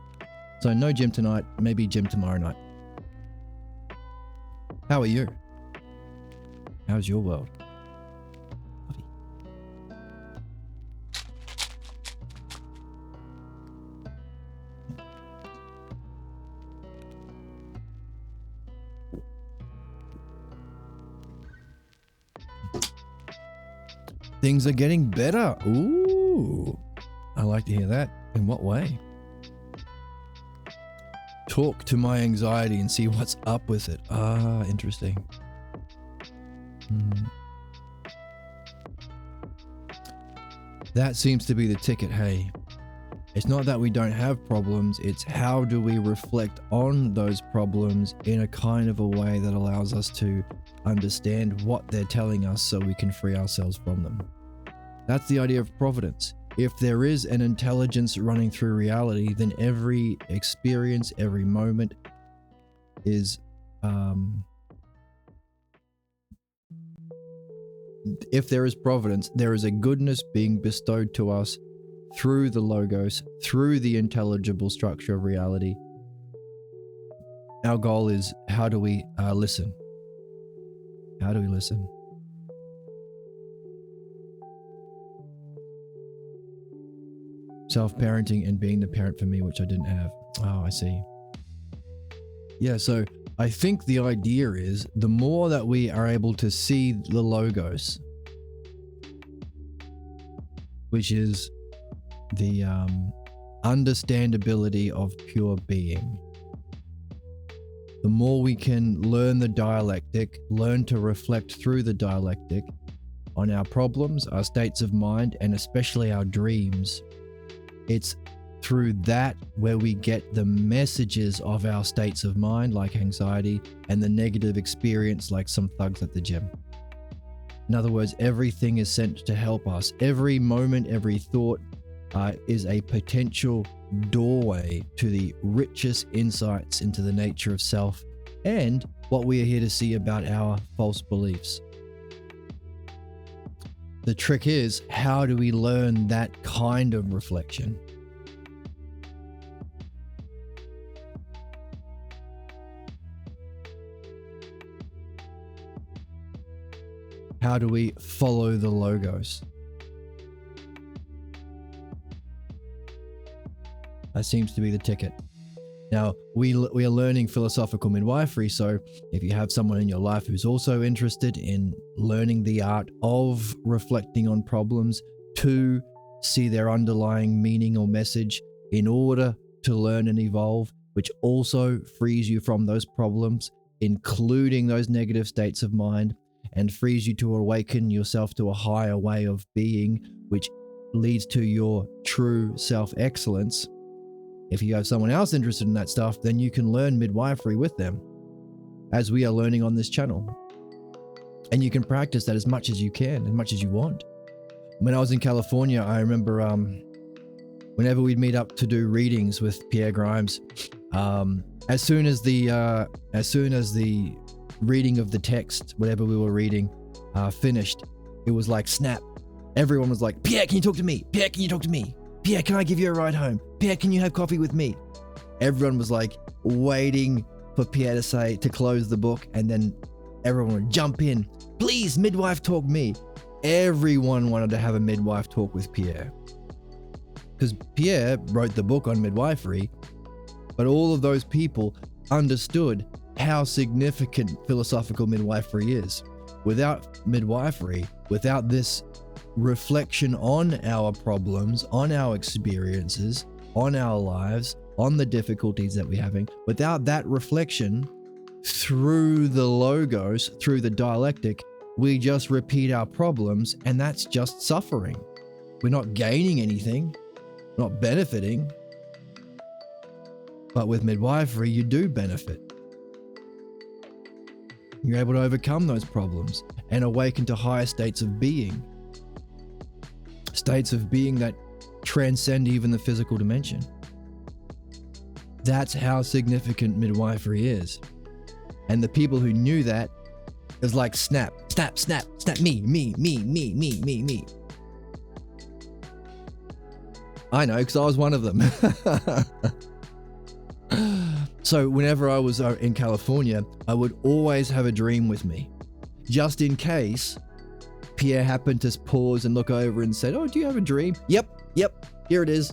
So no gym tonight, maybe gym tomorrow night. How are you? How's your world? Things are getting better. Ooh, I like to hear that. In what way? Talk to my anxiety and see what's up with it. Ah, interesting. That seems to be the ticket, hey. It's not that we don't have problems, it's how do we reflect on those problems in a kind of a way that allows us to understand what they're telling us so we can free ourselves from them. That's the idea of providence. If there is an intelligence running through reality, then every experience, every moment is, if there is providence, there is a goodness being bestowed to us through the logos, through the intelligible structure of reality. Our goal is, how do we listen? How do we listen? Self-parenting and being the parent for me, which I didn't have. Oh, I see. Yeah, so I think the idea is the more that we are able to see the logos, which is the understandability of pure being, the more we can learn the dialectic, learn to reflect through the dialectic on our problems, our states of mind, and especially our dreams. It's through that where we get the messages of our states of mind, like anxiety, and the negative experience, like some thugs at the gym. In other words, everything is sent to help us. Every moment, every thought is a potential doorway to the richest insights into the nature of self and what we are here to see about our false beliefs. The trick is, how do we learn that kind of reflection? How do we follow the logos? That seems to be the ticket. Now, we are learning philosophical midwifery, so if you have someone in your life who's also interested in learning the art of reflecting on problems to see their underlying meaning or message in order to learn and evolve, which also frees you from those problems, including those negative states of mind, and frees you to awaken yourself to a higher way of being, which leads to your true self-excellence. If you have someone else interested in that stuff, then you can learn midwifery with them, as we are learning on this channel. And you can practice that as much as you can, as much as you want. When I was in California, I remember whenever we'd meet up to do readings with Pierre Grimes, as soon as the reading of the text, whatever we were reading, finished, it was like snap. Everyone was like, Pierre, can you talk to me? Pierre, can you talk to me? Pierre, can I give you a ride home? Pierre, can you have coffee with me? Everyone was like waiting for Pierre to close the book, and then everyone would jump in. Please, midwife talk me. Everyone wanted to have a midwife talk with Pierre. Because Pierre wrote the book on midwifery, but all of those people understood how significant philosophical midwifery is. Without midwifery, without this reflection on our problems, on our experiences, on our lives, on the difficulties that we're having, without that reflection through the logos, through the dialectic, we just repeat our problems, and that's just suffering. We're not gaining anything. not benefiting. But with midwifery, you do benefit. You're able to overcome those problems and awaken to higher states of being. States of being that transcend even the physical dimension. That's how significant midwifery is. And the people who knew that is like snap, me. I know, because I was one of them. So whenever I was in California, I would always have a dream with me, just in case Pierre happened to pause and look over and said, "Oh, do you have a dream?" Yep, here it is,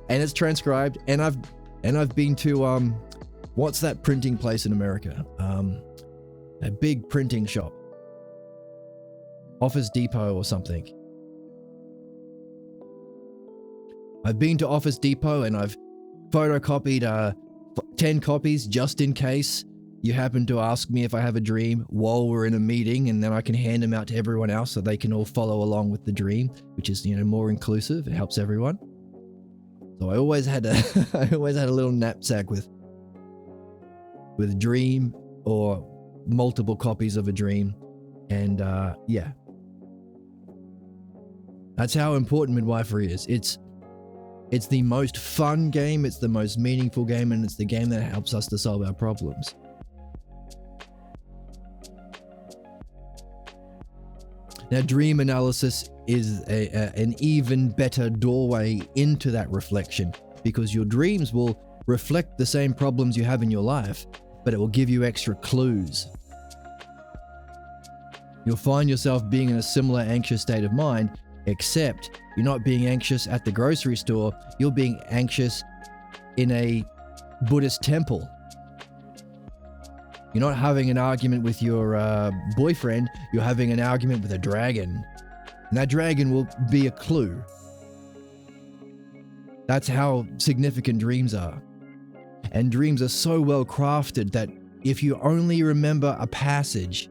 and it's transcribed. And I've been to what's that printing place in America? A big printing shop, Office Depot or something. I've been to Office Depot and I've photocopied 10 copies just in case you happen to ask me if I have a dream while we're in a meeting, and then I can hand them out to everyone else so they can all follow along with the dream, which is, more inclusive. It helps everyone. So I always had a little knapsack with a dream or multiple copies of a dream. And yeah, that's how important midwifery is. It's the most fun game, it's the most meaningful game, and it's the game that helps us to solve our problems. Now, dream analysis is an even better doorway into that reflection, because your dreams will reflect the same problems you have in your life, but it will give you extra clues. You'll find yourself being in a similar anxious state of mind, except you're not being anxious at the grocery store, you're being anxious in a Buddhist temple. You're not having an argument with your boyfriend, you're having an argument with a dragon. And that dragon will be a clue. That's how significant dreams are. And dreams are so well crafted that if you only remember a passage,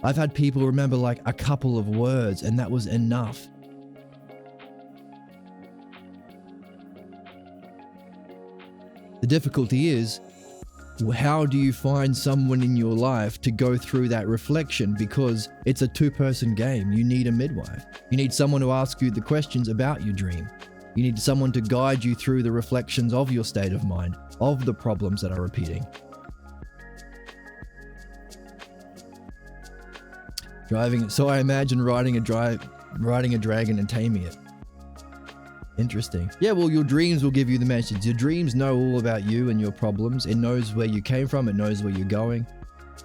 I've had people remember like a couple of words, and that was enough. The difficulty is, how do you find someone in your life to go through that reflection? Because it's a two-person game. You need a midwife. You need someone to ask you the questions about your dream. You need someone to guide you through the reflections of your state of mind, of the problems that are repeating. So I imagine riding a dragon and taming it. Interesting. Yeah, well, your dreams will give you the message. Your dreams know all about you and your problems. It knows where you came from. It knows where you're going.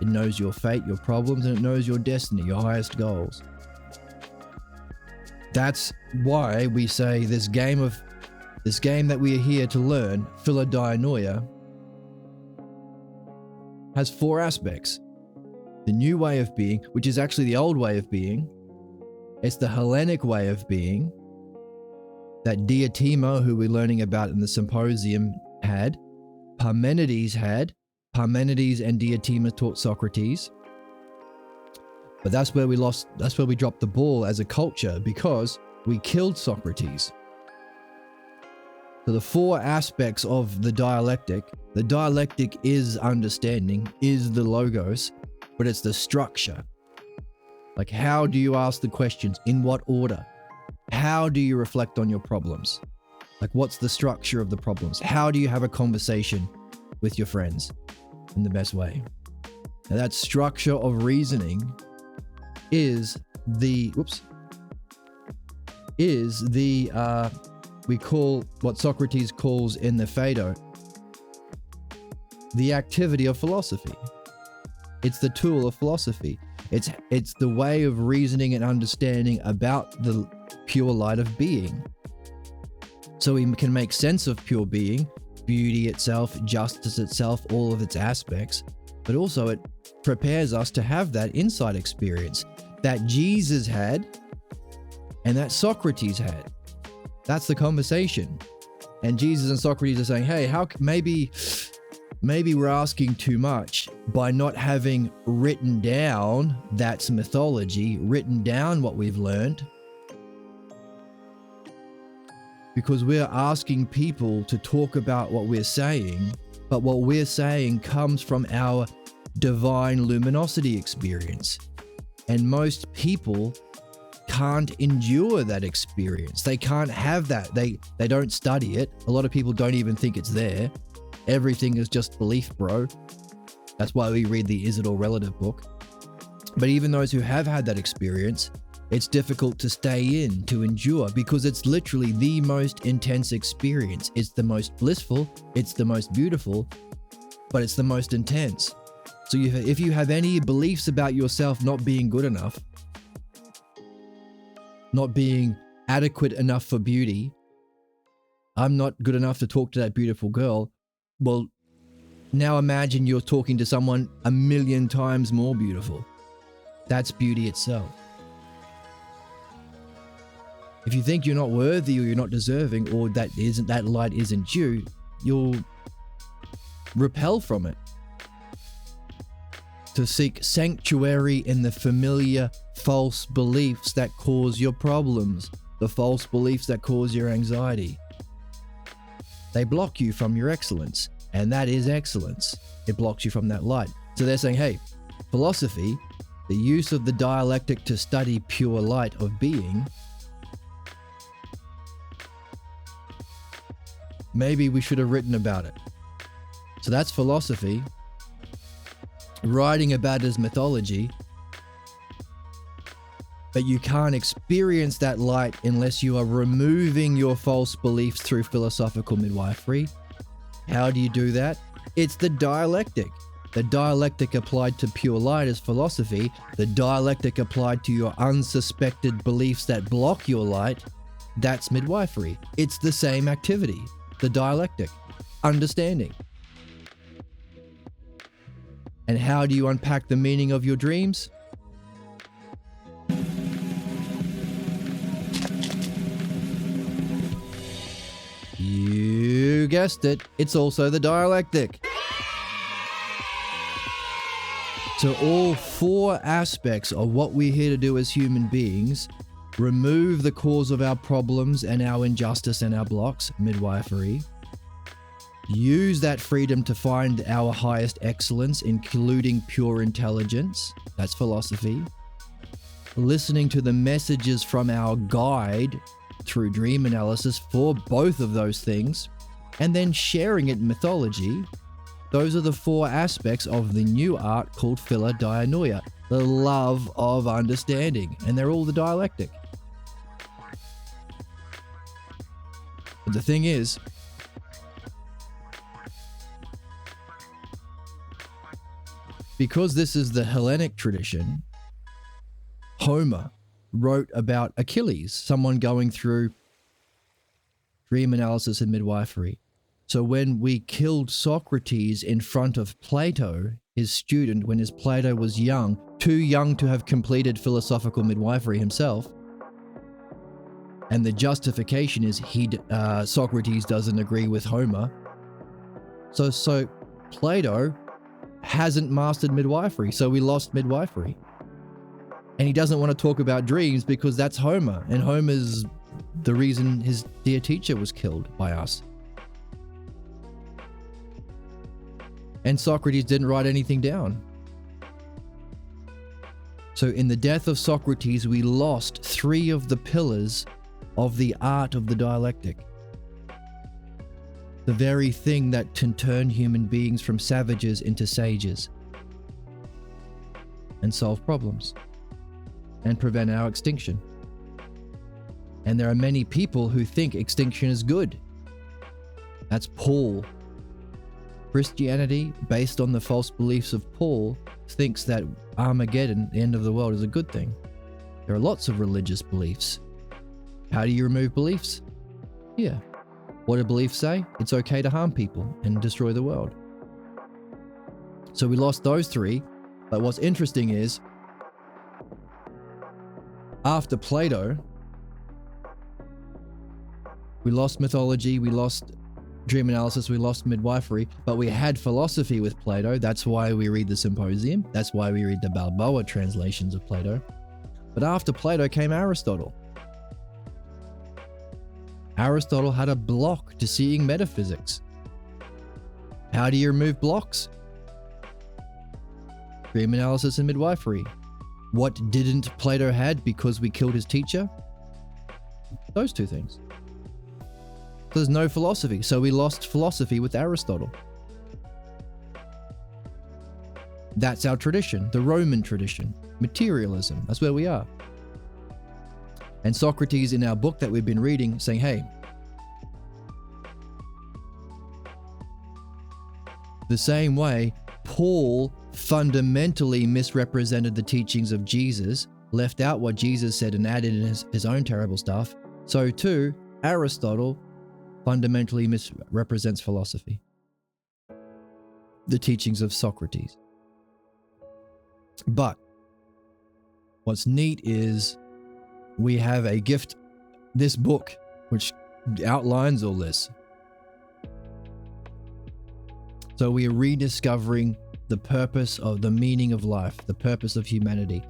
It knows your fate, your problems, and it knows your destiny, your highest goals. That's why we say this game that we are here to learn, Philodianoia, has 4 aspects. The new way of being, which is actually the old way of being. It's the Hellenic way of being that Diotima, who we're learning about in the symposium, had. Parmenides had. Parmenides and Diotima taught Socrates. But that's where we dropped the ball as a culture, because we killed Socrates. So the 4 aspects of the dialectic is understanding, is the logos, but it's the structure. Like, how do you ask the questions? In what order? How do you reflect on your problems? Like, what's the structure of the problems? How do you have a conversation with your friends in the best way? Now, that structure of reasoning is we call what Socrates calls in the Phaedo the activity of philosophy. It's the tool of philosophy. It's the way of reasoning and understanding about the pure light of being. So we can make sense of pure being, beauty itself, justice itself, all of its aspects, but also it prepares us to have that insight experience that Jesus had and that Socrates had. That's the conversation. And Jesus and Socrates are saying, hey, maybe we're asking too much by not having written down, that's mythology, written down what we've learned. because we're asking people to talk about what we're saying, but what we're saying comes from our divine luminosity experience. And most people can't endure that experience. They can't have that. They don't study it. A lot of people don't even think it's there. Everything is just belief, bro. That's why we read the Is It All Relative book. But even those who have had that experience, it's difficult to stay in, to endure, because it's literally the most intense experience. It's the most blissful, it's the most beautiful, but it's the most intense. So if you have any beliefs about yourself not being good enough, not being adequate enough for beauty, I'm not good enough to talk to that beautiful girl, well, now imagine you're talking to someone 1,000,000 times more beautiful. That's beauty itself. If you think you're not worthy or you're not deserving, or that light isn't you, you'll repel from it. To seek sanctuary in the familiar false beliefs that cause your problems, the false beliefs that cause your anxiety. They block you from your excellence, and that is excellence. It blocks you from that light. So they're saying, hey, philosophy, the use of the dialectic to study pure light of being, maybe we should have written about it. So that's philosophy. Writing about it as mythology. But you can't experience that light unless you are removing your false beliefs through philosophical midwifery. How do you do that? It's the dialectic. The dialectic applied to pure light is philosophy. The dialectic applied to your unsuspected beliefs that block your light, that's midwifery. It's the same activity. The dialectic. Understanding. And how do you unpack the meaning of your dreams? You guessed it, it's also the dialectic. So all four aspects of what we're here to do as human beings, remove the cause of our problems and our injustice and our blocks, midwifery. Use that freedom to find our highest excellence, including pure intelligence. That's philosophy. Listening to the messages from our guide through dream analysis for both of those things, and then sharing it in mythology. Those are the four aspects of the new art called Philodianoia, the love of understanding, and they're all the dialectic. But the thing is, because this is the Hellenic tradition, Homer wrote about Achilles, someone going through dream analysis and midwifery. So when we killed Socrates in front of Plato, his student, when Plato was young, too young to have completed philosophical midwifery himself, and the justification is Socrates doesn't agree with Homer. So Plato hasn't mastered midwifery, so we lost midwifery. And he doesn't want to talk about dreams because that's Homer, and Homer's the reason his dear teacher was killed by us. And Socrates didn't write anything down. So in the death of Socrates, we lost 3 of the pillars of the art of the dialectic. The very thing that can turn human beings from savages into sages and solve problems and prevent our extinction. And there are many people who think extinction is good. That's Paul. Christianity, based on the false beliefs of Paul, thinks that Armageddon, the end of the world, is a good thing. There are lots of religious beliefs. How do you remove beliefs? Here. What do beliefs say? It's okay to harm people and destroy the world. So we lost those 3, but what's interesting is, after Plato, we lost mythology, we lost dream analysis, we lost midwifery, but we had philosophy with Plato. That's why we read the Symposium. That's why we read the Balboa translations of Plato. But after Plato came Aristotle. Aristotle had a block to seeing metaphysics. How do you remove blocks? Dream analysis and midwifery. What didn't Plato had because we killed his teacher? Those two things. There's no philosophy, so we lost philosophy with Aristotle. That's our tradition, the Roman tradition. Materialism, that's where we are. And Socrates in our book that we've been reading saying, hey, the same way Paul fundamentally misrepresented the teachings of Jesus, left out what Jesus said and added in his own terrible stuff, so too Aristotle fundamentally misrepresents philosophy, the teachings of Socrates. But what's neat is we have a gift, this book, which outlines all this. So we are rediscovering the purpose of the meaning of life, the purpose of humanity,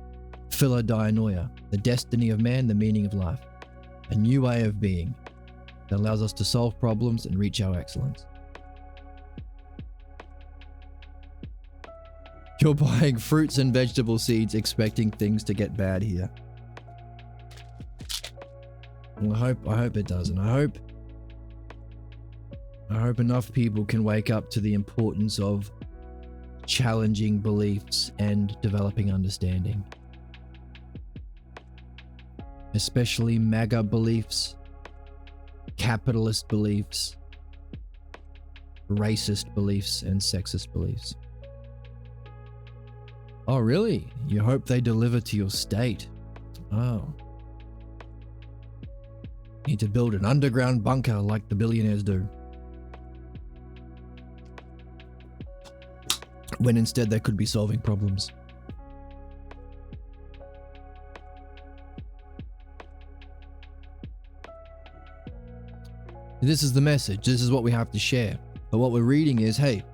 philodianoia, the destiny of man, the meaning of life, a new way of being that allows us to solve problems and reach our excellence. You're buying fruits and vegetable seeds expecting things to get bad here. Well, I hope it doesn't. I hope enough people can wake up to the importance of challenging beliefs and developing understanding. Especially MAGA beliefs, capitalist beliefs, racist beliefs, and sexist beliefs. Oh, really? You hope they deliver to your state? Oh. Need to build an underground bunker like the billionaires do. When instead they could be solving problems. This is the message. This is what we have to share. But what we're reading is, hey,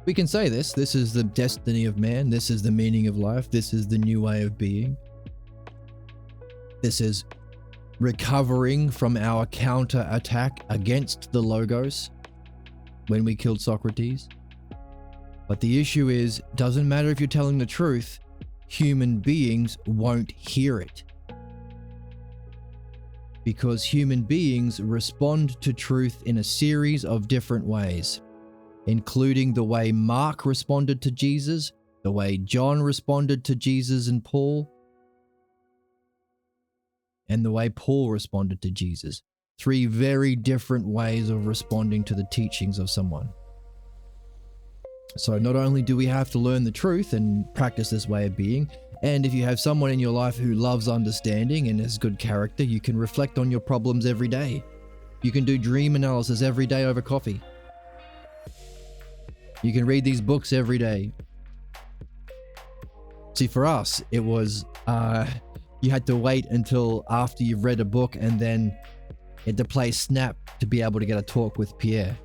we can say this. This is the destiny of man. This is the meaning of life. This is the new way of being. This is recovering from our counter-attack against the Logos when we killed Socrates. But the issue is, doesn't matter if you're telling the truth, human beings won't hear it. Because human beings respond to truth in a series of different ways, including the way Mark responded to Jesus, the way John responded to Jesus and Paul, and the way Paul responded to Jesus. 3 very different ways of responding to the teachings of someone. So not only do we have to learn the truth and practice this way of being, and if you have someone in your life who loves understanding and has good character, you can reflect on your problems every day. You can do dream analysis every day over coffee. You can read these books every day. See, for us, it was, you had to wait until after you've read a book and then you had to play Snap to be able to get a talk with Pierre.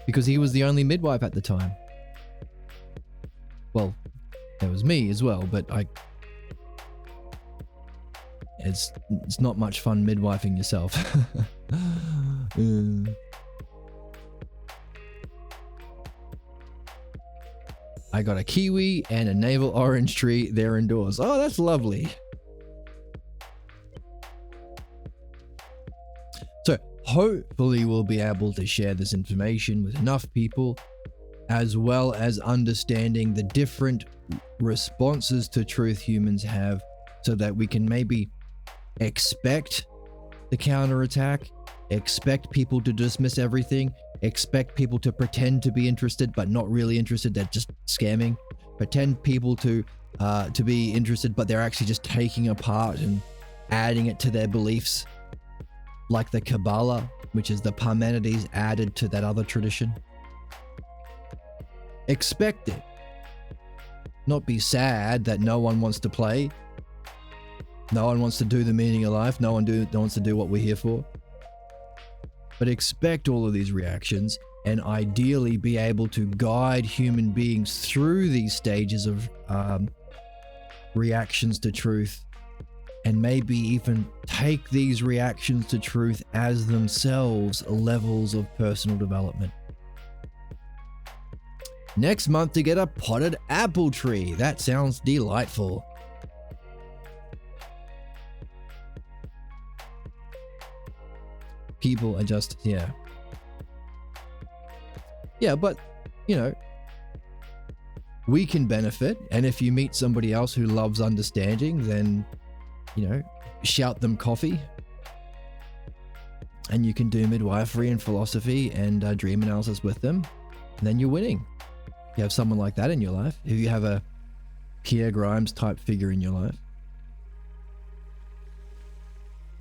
Because he was the only midwife at the time. Well, there was me as well, but it's not much fun midwifing yourself. I got a kiwi and a navel orange tree there indoors. Oh, that's lovely. So hopefully we'll be able to share this information with enough people, as well as understanding the different responses to truth humans have, so that we can maybe expect the counterattack, expect people to dismiss everything, expect people to pretend to be interested but not really interested, they're just scamming, pretend people to be interested but they're actually just taking apart and adding it to their beliefs, like the Kabbalah, which is the Parmenides added to that other tradition. Expect it. Not be sad that no one wants to play. No one wants to do the meaning of life. No one wants to do what we're here for. But expect all of these reactions and ideally be able to guide human beings through these stages of reactions to truth and maybe even take these reactions to truth as themselves levels of personal development. Next month to get a potted apple tree. That sounds delightful. People are just, yeah. Yeah, but, you know, we can benefit. And if you meet somebody else who loves understanding, then, you know, shout them coffee. And you can do midwifery and philosophy and dream analysis with them. And then you're winning. You have someone like that in your life. If you have a Pierre Grimes type figure in your life,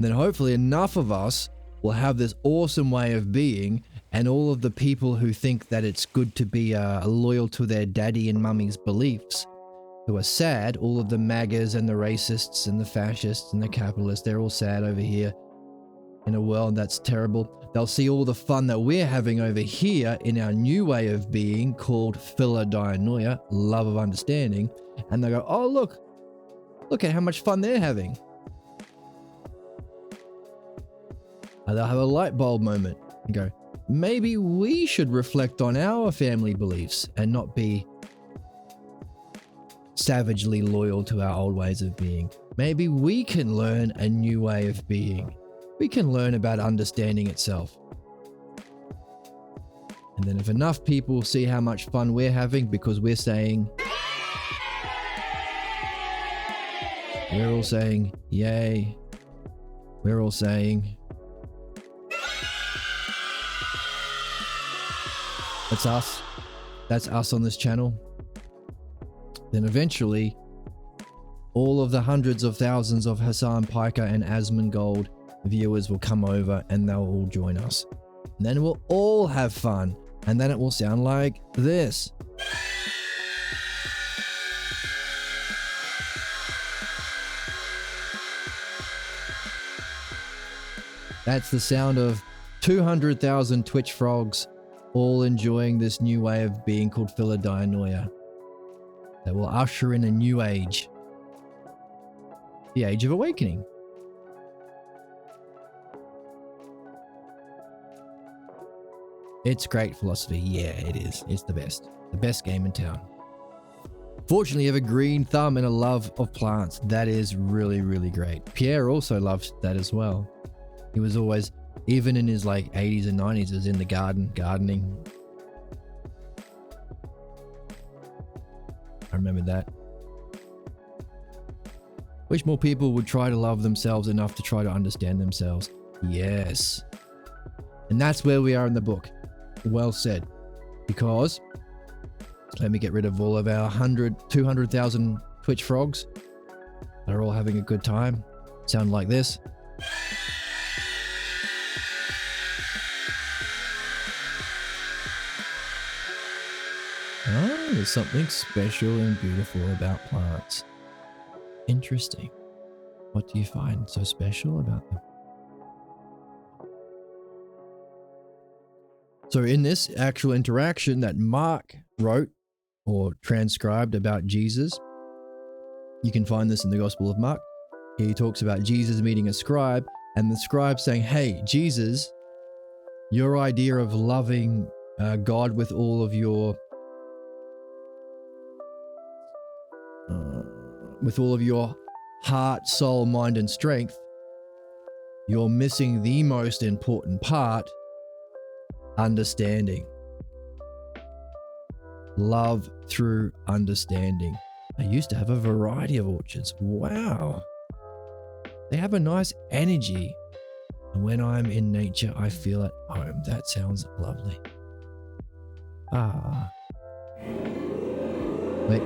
then hopefully enough of us will have this awesome way of being, and all of the people who think that it's good to be loyal to their daddy and mummy's beliefs, who are sad, all of the MAGAs and the racists and the fascists and the capitalists, they're all sad over here in a world that's terrible. They'll see all the fun that we're having over here in our new way of being called philodainoia, love of understanding, and they'll go, oh, look at how much fun they're having. And they'll have a light bulb moment and go, maybe we should reflect on our family beliefs and not be savagely loyal to our old ways of being. Maybe we can learn a new way of being. We can learn about understanding itself. And then if enough people see how much fun we're having because we're saying, we're all saying, yay. We're all saying, that's us. That's us on this channel. Then eventually, all of the hundreds of thousands of Hassan Piker and Asmongold viewers will come over and they'll all join us. And then we'll all have fun. And then it will sound like this. That's the sound of 200,000 Twitch frogs all enjoying this new way of being called philodainoia that will usher in a new age, the age of awakening. It's great philosophy. Yeah, it is. It's the best game in town. Fortunately, you have a green thumb and a love of plants. That is really, really great. Pierre also loves that as well. He was always, even in his like 80s and 90s, was in the garden, gardening. I remember that. Wish more people would try to love themselves enough to try to understand themselves. Yes. And that's where we are in the book. Well said. Because, let me get rid of all of our 200,000 Twitch frogs. They're all having a good time. Sound like this. Oh, there's something special and beautiful about plants. Interesting. What do you find so special about them? So in this actual interaction that Mark wrote or transcribed about Jesus, you can find this in the Gospel of Mark. He talks about Jesus meeting a scribe, and the scribe saying, hey, Jesus, your idea of loving God with all of your heart, soul, mind, and strength, you're missing the most important part, understanding. Love through understanding. I used to have a variety of orchards. Wow. They have a nice energy. And when I'm in nature, I feel at home. That sounds lovely. Ah. Wait.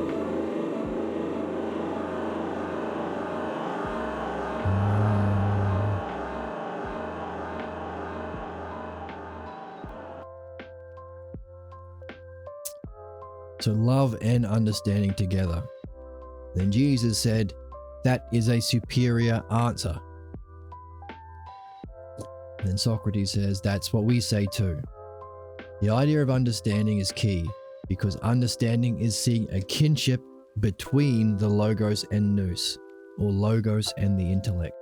So love and understanding together. Then Jesus said, that is a superior answer. Then Socrates says, that's what we say too. The idea of understanding is key because understanding is seeing a kinship between the logos and nous. or logos and the intellect.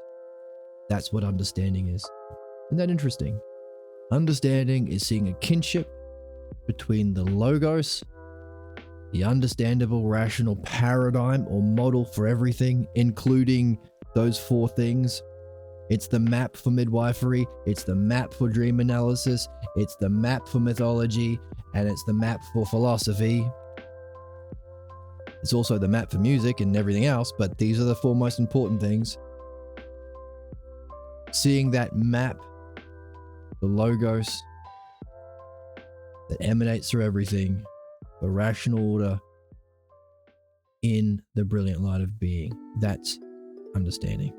That's what understanding is. Isn't that interesting? Understanding is seeing a kinship between the logos, the understandable rational paradigm or model for everything, including those four things. It's the map for midwifery, it's the map for dream analysis, it's the map for mythology, and it's the map for philosophy. It's also the map for music and everything else, but these are the four most important things. Seeing that map, the logos that emanates through everything, the rational order in the brilliant light of being. That's understanding.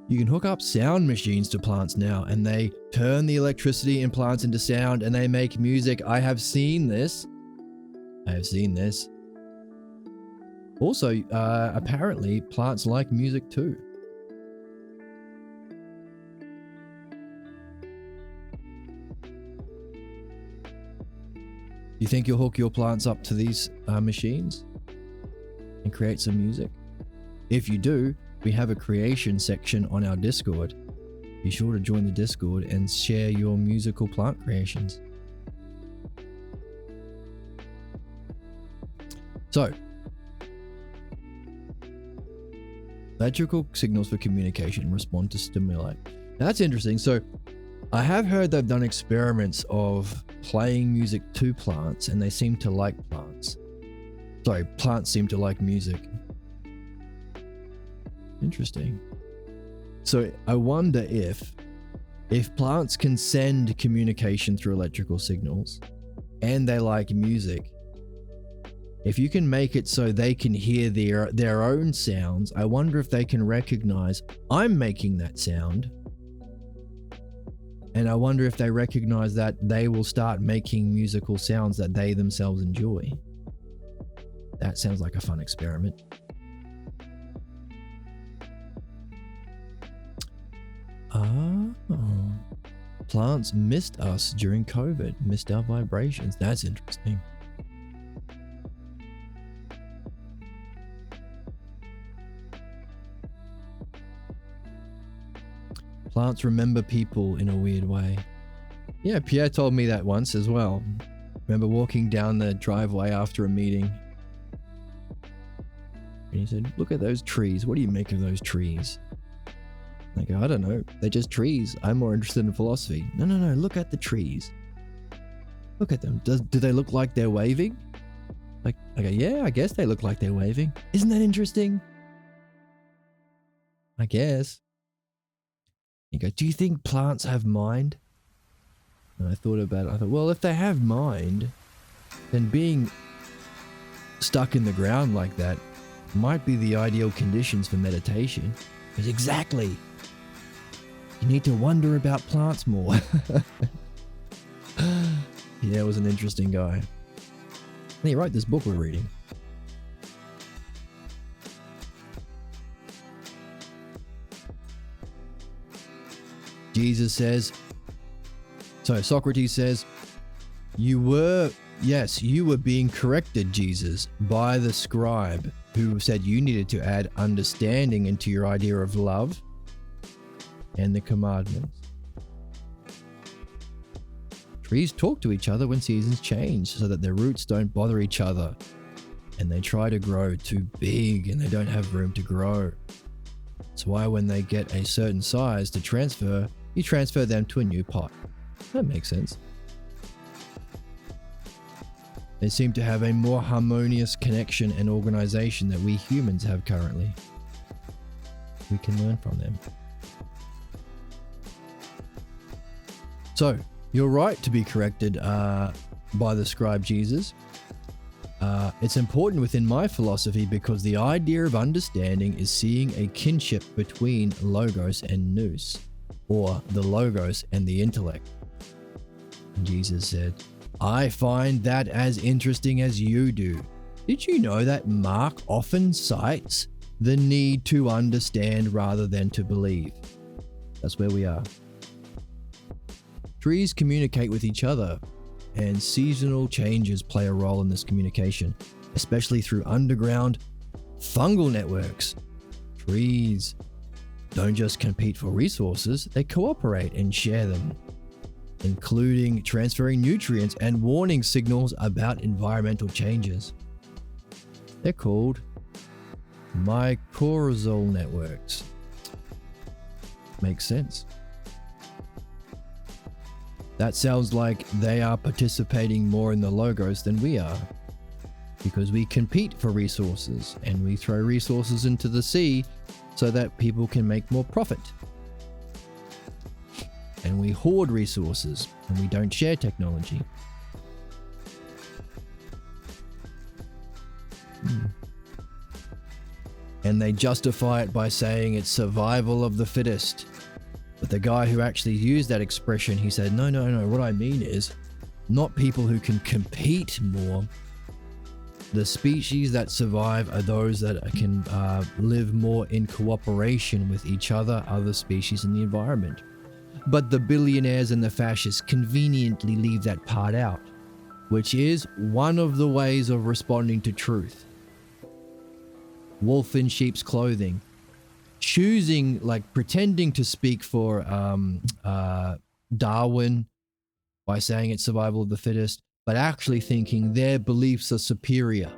You can hook up sound machines to plants now, and they turn the electricity in plants into sound, and they make music. I have seen this. Also, apparently, plants like music too. You think you'll hook your plants up to these machines and create some music? If you do, we have a creation section on our Discord. Be sure to join the Discord and share your musical plant creations. So, electrical signals for communication respond to stimuli. Now that's interesting. So, I have heard they've done experiments of playing music to plants, and they seem to like plants. Sorry, plants seem to like music. Interesting. So I wonder if plants can send communication through electrical signals and they like music, if you can make it so they can hear their own sounds, I wonder if they can recognize I'm making that sound. And I wonder if they recognize that they will start making musical sounds that they themselves enjoy. That sounds like a fun experiment. Plants missed us during COVID, missed our vibrations. That's interesting. Plants remember people in a weird way. Yeah, Pierre told me that once as well. Remember walking down the driveway after a meeting. And he said, look at those trees. What do you make of those trees? I go, I don't know. They're just trees. I'm more interested in philosophy. No. Look at the trees. Look at them. Do they look like they're waving? I go, yeah, I guess they look like they're waving. Isn't that interesting? I guess. You go, do you think plants have mind? And I thought about it. I thought, well, if they have mind, then being stuck in the ground like that might be the ideal conditions for meditation. Because exactly, you need to wonder about plants more. Yeah, it was an interesting guy. And he wrote this book we're reading. Socrates says, you were being corrected, Jesus, by the scribe who said you needed to add understanding into your idea of love and the commandments. Trees talk to each other when seasons change so that their roots don't bother each other and they try to grow too big and they don't have room to grow. That's why when they get a certain size to transfer, you transfer them to a new pot. That makes sense. They seem to have a more harmonious connection and organization that we humans have currently. We can learn from them. So, you're right to be corrected by the scribe Jesus. It's important within my philosophy because the idea of understanding is seeing a kinship between logos and nous, or the logos and the intellect. And Jesus said, I find that as interesting as you do. Did you know that Mark often cites the need to understand rather than to believe? That's where we are. Trees communicate with each other, and seasonal changes play a role in this communication, especially through underground Fungal networks. Trees don't just compete for resources, they cooperate and share them, including transferring nutrients and warning signals about environmental changes. They're called mycorrhizal networks. Makes sense. That sounds like they are participating more in the logos than we are, because we compete for resources and we throw resources into the sea so that people can make more profit. And we hoard resources and we don't share technology. And they justify it by saying it's survival of the fittest. But the guy who actually used that expression, he said, no, what I mean is not people who can compete more. The species that survive are those that can live more in cooperation with each other, other species in the environment. But the billionaires and the fascists conveniently leave that part out, which is one of the ways of responding to truth. Wolf in sheep's clothing. Choosing, pretending to speak for Darwin by saying it's survival of the fittest, but actually thinking their beliefs are superior.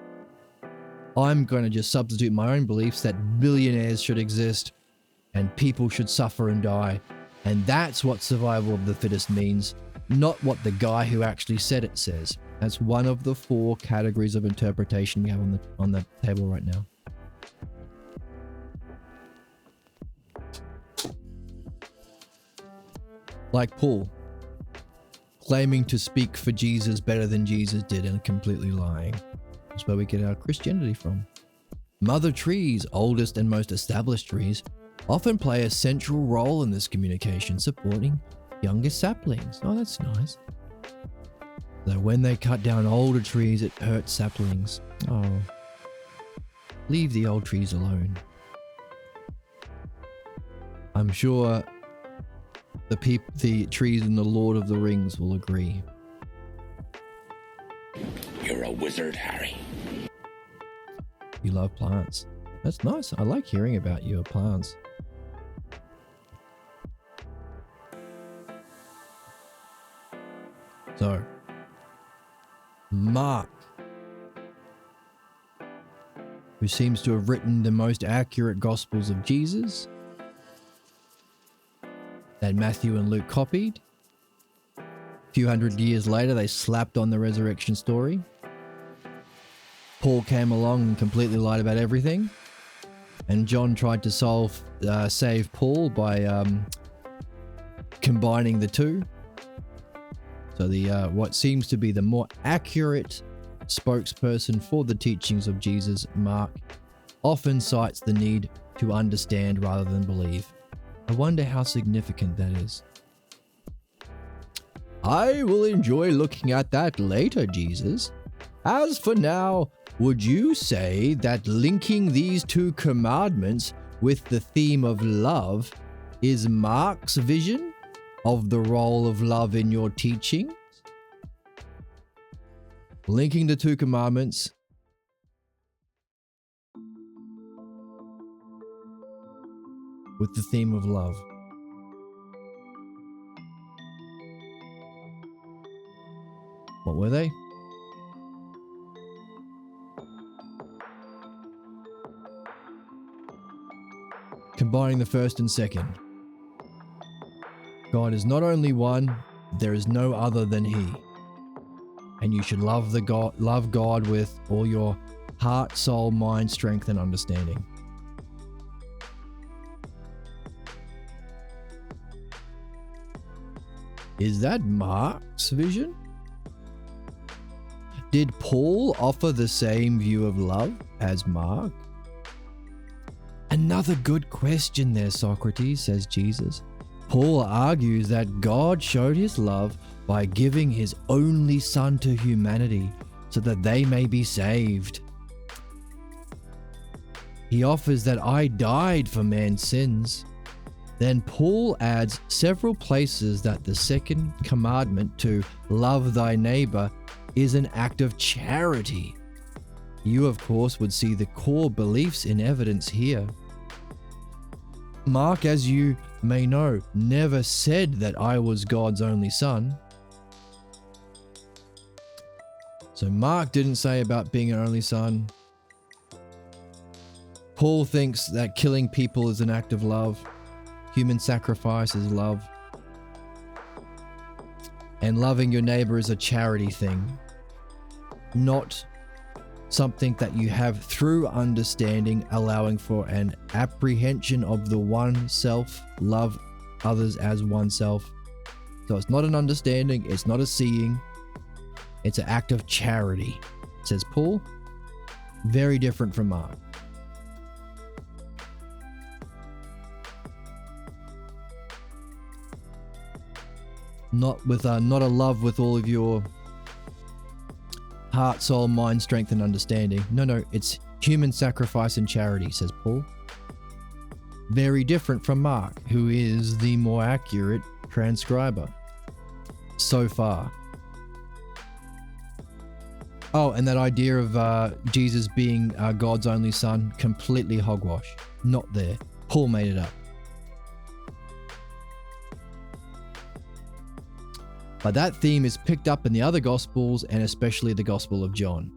I'm going to just substitute my own beliefs that billionaires should exist and people should suffer and die. And that's what survival of the fittest means, not what the guy who actually said it says. That's one of the 4 categories of interpretation we have on the table right now. Like Paul, claiming to speak for Jesus better than Jesus did and completely lying. That's where we get our Christianity from. Mother trees, oldest and most established trees, often play a central role in this communication, supporting younger saplings. Oh, that's nice. Though when they cut down older trees, it hurts saplings. Oh, leave the old trees alone. I'm sure the trees in the Lord of the Rings will agree. You're a wizard, Harry. You love plants. That's nice. I like hearing about your plants. So, Mark, who seems to have written the most accurate Gospels of Jesus, that Matthew and Luke copied. A few hundred years later, they slapped on the resurrection story. Paul came along and completely lied about everything. And John tried to save Paul by combining the two. So the what seems to be the more accurate spokesperson for the teachings of Jesus, Mark, often cites the need to understand rather than believe. I wonder how significant that is. I will enjoy looking at that later, Jesus. As for now, would you say that linking these 2 commandments with the theme of love is Mark's vision of the role of love in your teachings? Linking the 2 commandments with the theme of love. What were they? Combining the first and second. God is not only one, there is no other than He. And you should love God with all your heart, soul, mind, strength, and understanding. Is that Mark's vision? Did Paul offer the same view of love as Mark? Another good question there, Socrates, says Jesus. Paul argues that God showed his love by giving his only Son to humanity so that they may be saved. He offers that I died for man's sins. Then Paul adds several places that the second commandment to love thy neighbor is an act of charity. You, of course, would see the core beliefs in evidence here. Mark, as you may know, never said that I was God's only son. So Mark didn't say about being an only son. Paul thinks that killing people is an act of love. Human sacrifice is love. And loving your neighbor is a charity thing, not something that you have through understanding, allowing for an apprehension of the one self, love others as oneself. So it's not an understanding, it's not a seeing, it's an act of charity, says Paul. Very different from Mark. Not a love with all of your heart, soul, mind, strength, and understanding. No, it's human sacrifice and charity, says Paul. Very different from Mark, who is the more accurate transcriber so far. Oh, and that idea of Jesus being God's only son, completely hogwash. Not there. Paul made it up. But that theme is picked up in the other Gospels, and especially the Gospel of John.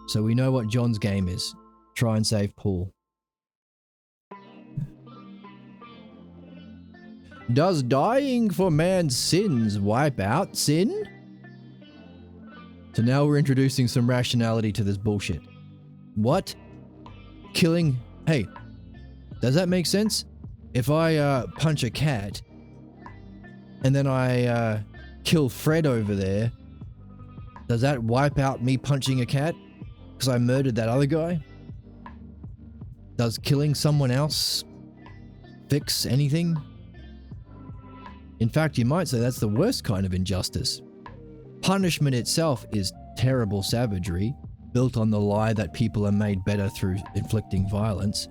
So we know what John's game is. Try and save Paul. Does dying for man's sins wipe out sin? So now we're introducing some rationality to this bullshit. What? Killing? Hey, does that make sense? If I punch a cat, and then I kill Fred over there, does that wipe out me punching a cat because I murdered that other guy? Does killing someone else fix anything? In fact, you might say that's the worst kind of injustice. Punishment itself is terrible savagery, built on the lie that people are made better through inflicting violence.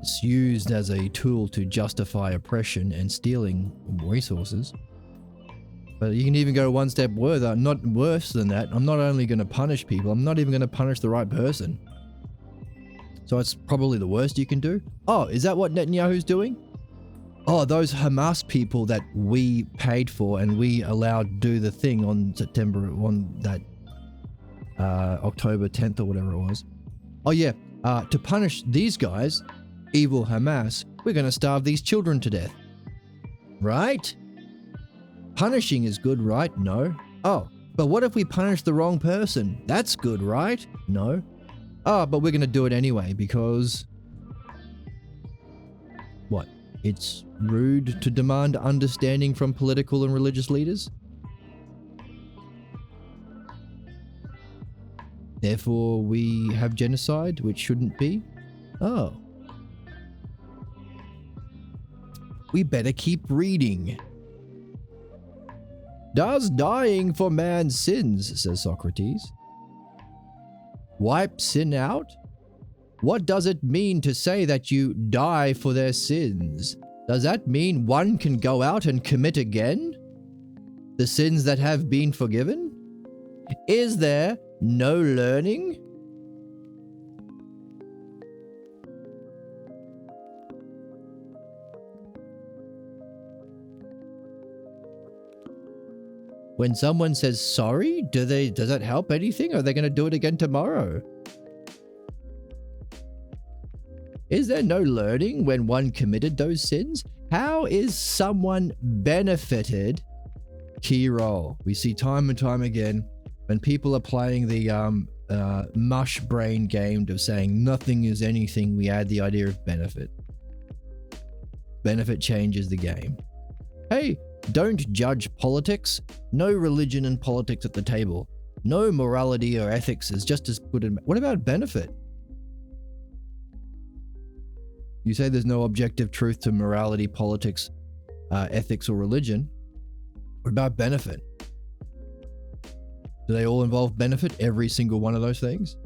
It's used as a tool to justify oppression and stealing resources. But you can even go one step further, not worse than that. I'm not only going to punish people, I'm not even going to punish the right person. So it's probably the worst you can do. Oh, is that what Netanyahu's doing? Oh, those Hamas people that we paid for and we allowed do the thing on October 10th or whatever it was. Oh yeah, to punish these guys, evil Hamas, we're going to starve these children to death. Right? Punishing is good, right? No. Oh, but what if we punish the wrong person? That's good, right? No. Oh, but we're going to do it anyway because... What? It's rude to demand understanding from political and religious leaders? Therefore, we have genocide, which shouldn't be? Oh. We better keep reading. Does dying for man's sins, says Socrates, wipe sin out? What does it mean to say that you die for their sins? Does that mean one can go out and commit again? The sins that have been forgiven? Is there no learning? When someone says sorry, does that help anything? Are they going to do it again tomorrow? Is there no learning when one committed those sins? How is someone benefited? Key role. We see time and time again when people are playing the mush brain game of saying nothing is anything, we add the idea of benefit. Benefit changes the game. Hey, don't judge politics. No religion and politics at the table. No morality or ethics is just as good. What about benefit? You say there's no objective truth to morality, politics, ethics, or religion. What about benefit? Do they all involve benefit? Every single one of those things?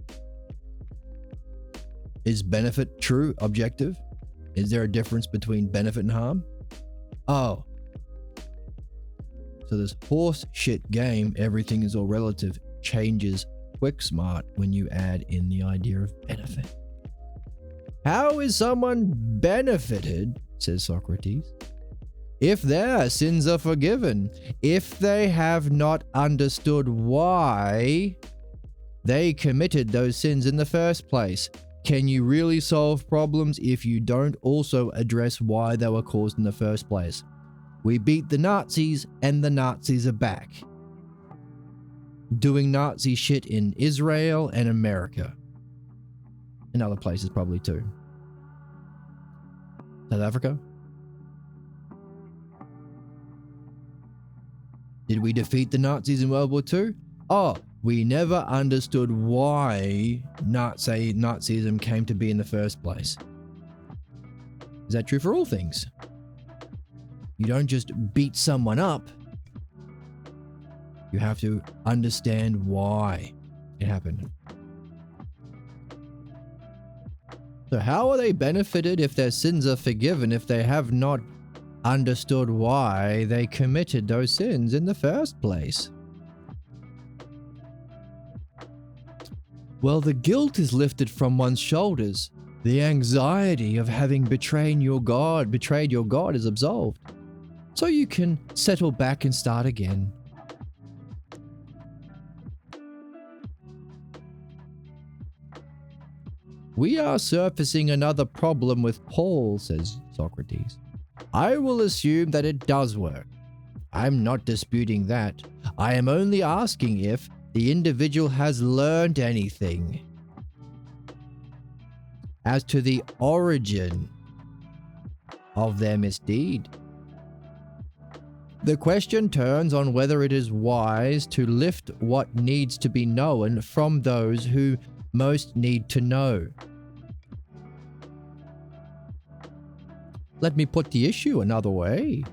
Is benefit true, objective? Is there a difference between benefit and harm? Oh. So this horse shit game, everything is all relative, changes quick smart when you add in the idea of benefit. How is someone benefited, says Socrates, if their sins are forgiven, if they have not understood why they committed those sins in the first place? Can you really solve problems if you don't also address why they were caused in the first place? We beat the Nazis and the Nazis are back, doing Nazi shit in Israel and America. And other places probably too. South Africa? Did we defeat the Nazis in World War II? Oh, we never understood why Nazism came to be in the first place. Is that true for all things? You don't just beat someone up. You have to understand why it happened. So how are they benefited if their sins are forgiven if they have not understood why they committed those sins in the first place? Well, the guilt is lifted from one's shoulders. The anxiety of having betrayed your God is absolved. So you can settle back and start again. We are surfacing another problem with Paul, says Socrates. I will assume that it does work. I'm not disputing that. I am only asking if the individual has learned anything as to the origin of their misdeed. The question turns on whether it is wise to lift what needs to be known from those who most need to know. Let me put the issue another way.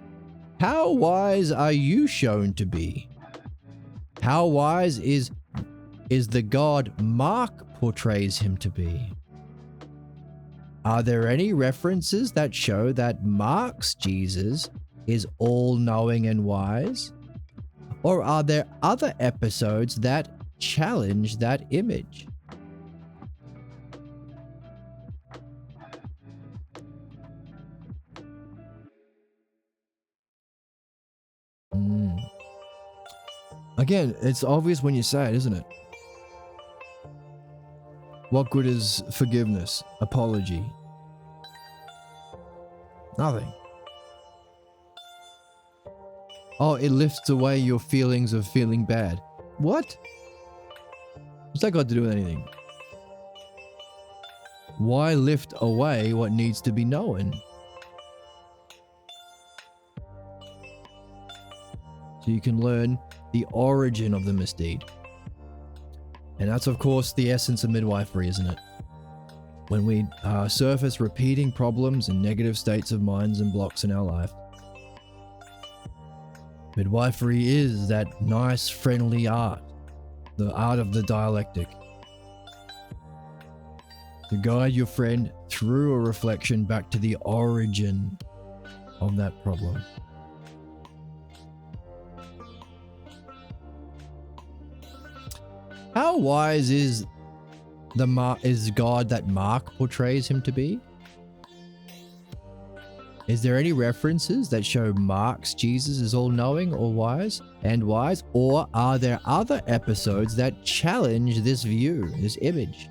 How wise are you shown to be? How wise is the God Mark portrays him to be? Are there any references that show that Mark's Jesus is all-knowing and wise? Or are there other episodes that challenge that image? Again, it's obvious when you say it, isn't it? What good is forgiveness, apology? Nothing. Oh, it lifts away your feelings of feeling bad. What? What's that got to do with anything? Why lift away what needs to be known? So you can learn the origin of the misdeed. And that's, of course, the essence of midwifery, isn't it? When we surface repeating problems and negative states of minds and blocks in our life. Midwifery is that nice, friendly art, the art of the dialectic. To guide your friend through a reflection back to the origin of that problem. How wise is God that Mark portrays him to be? Is there any references that show Mark's Jesus is all-knowing or wise? Or are there other episodes that challenge this view, this image?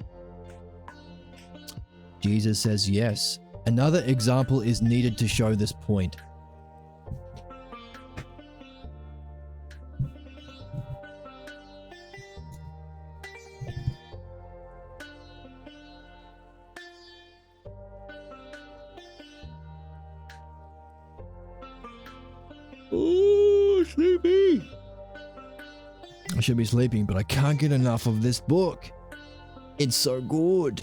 Jesus says yes. Another example is needed to show this point. Oh, sleepy. I should be sleeping, but I can't get enough of this book. It's so good.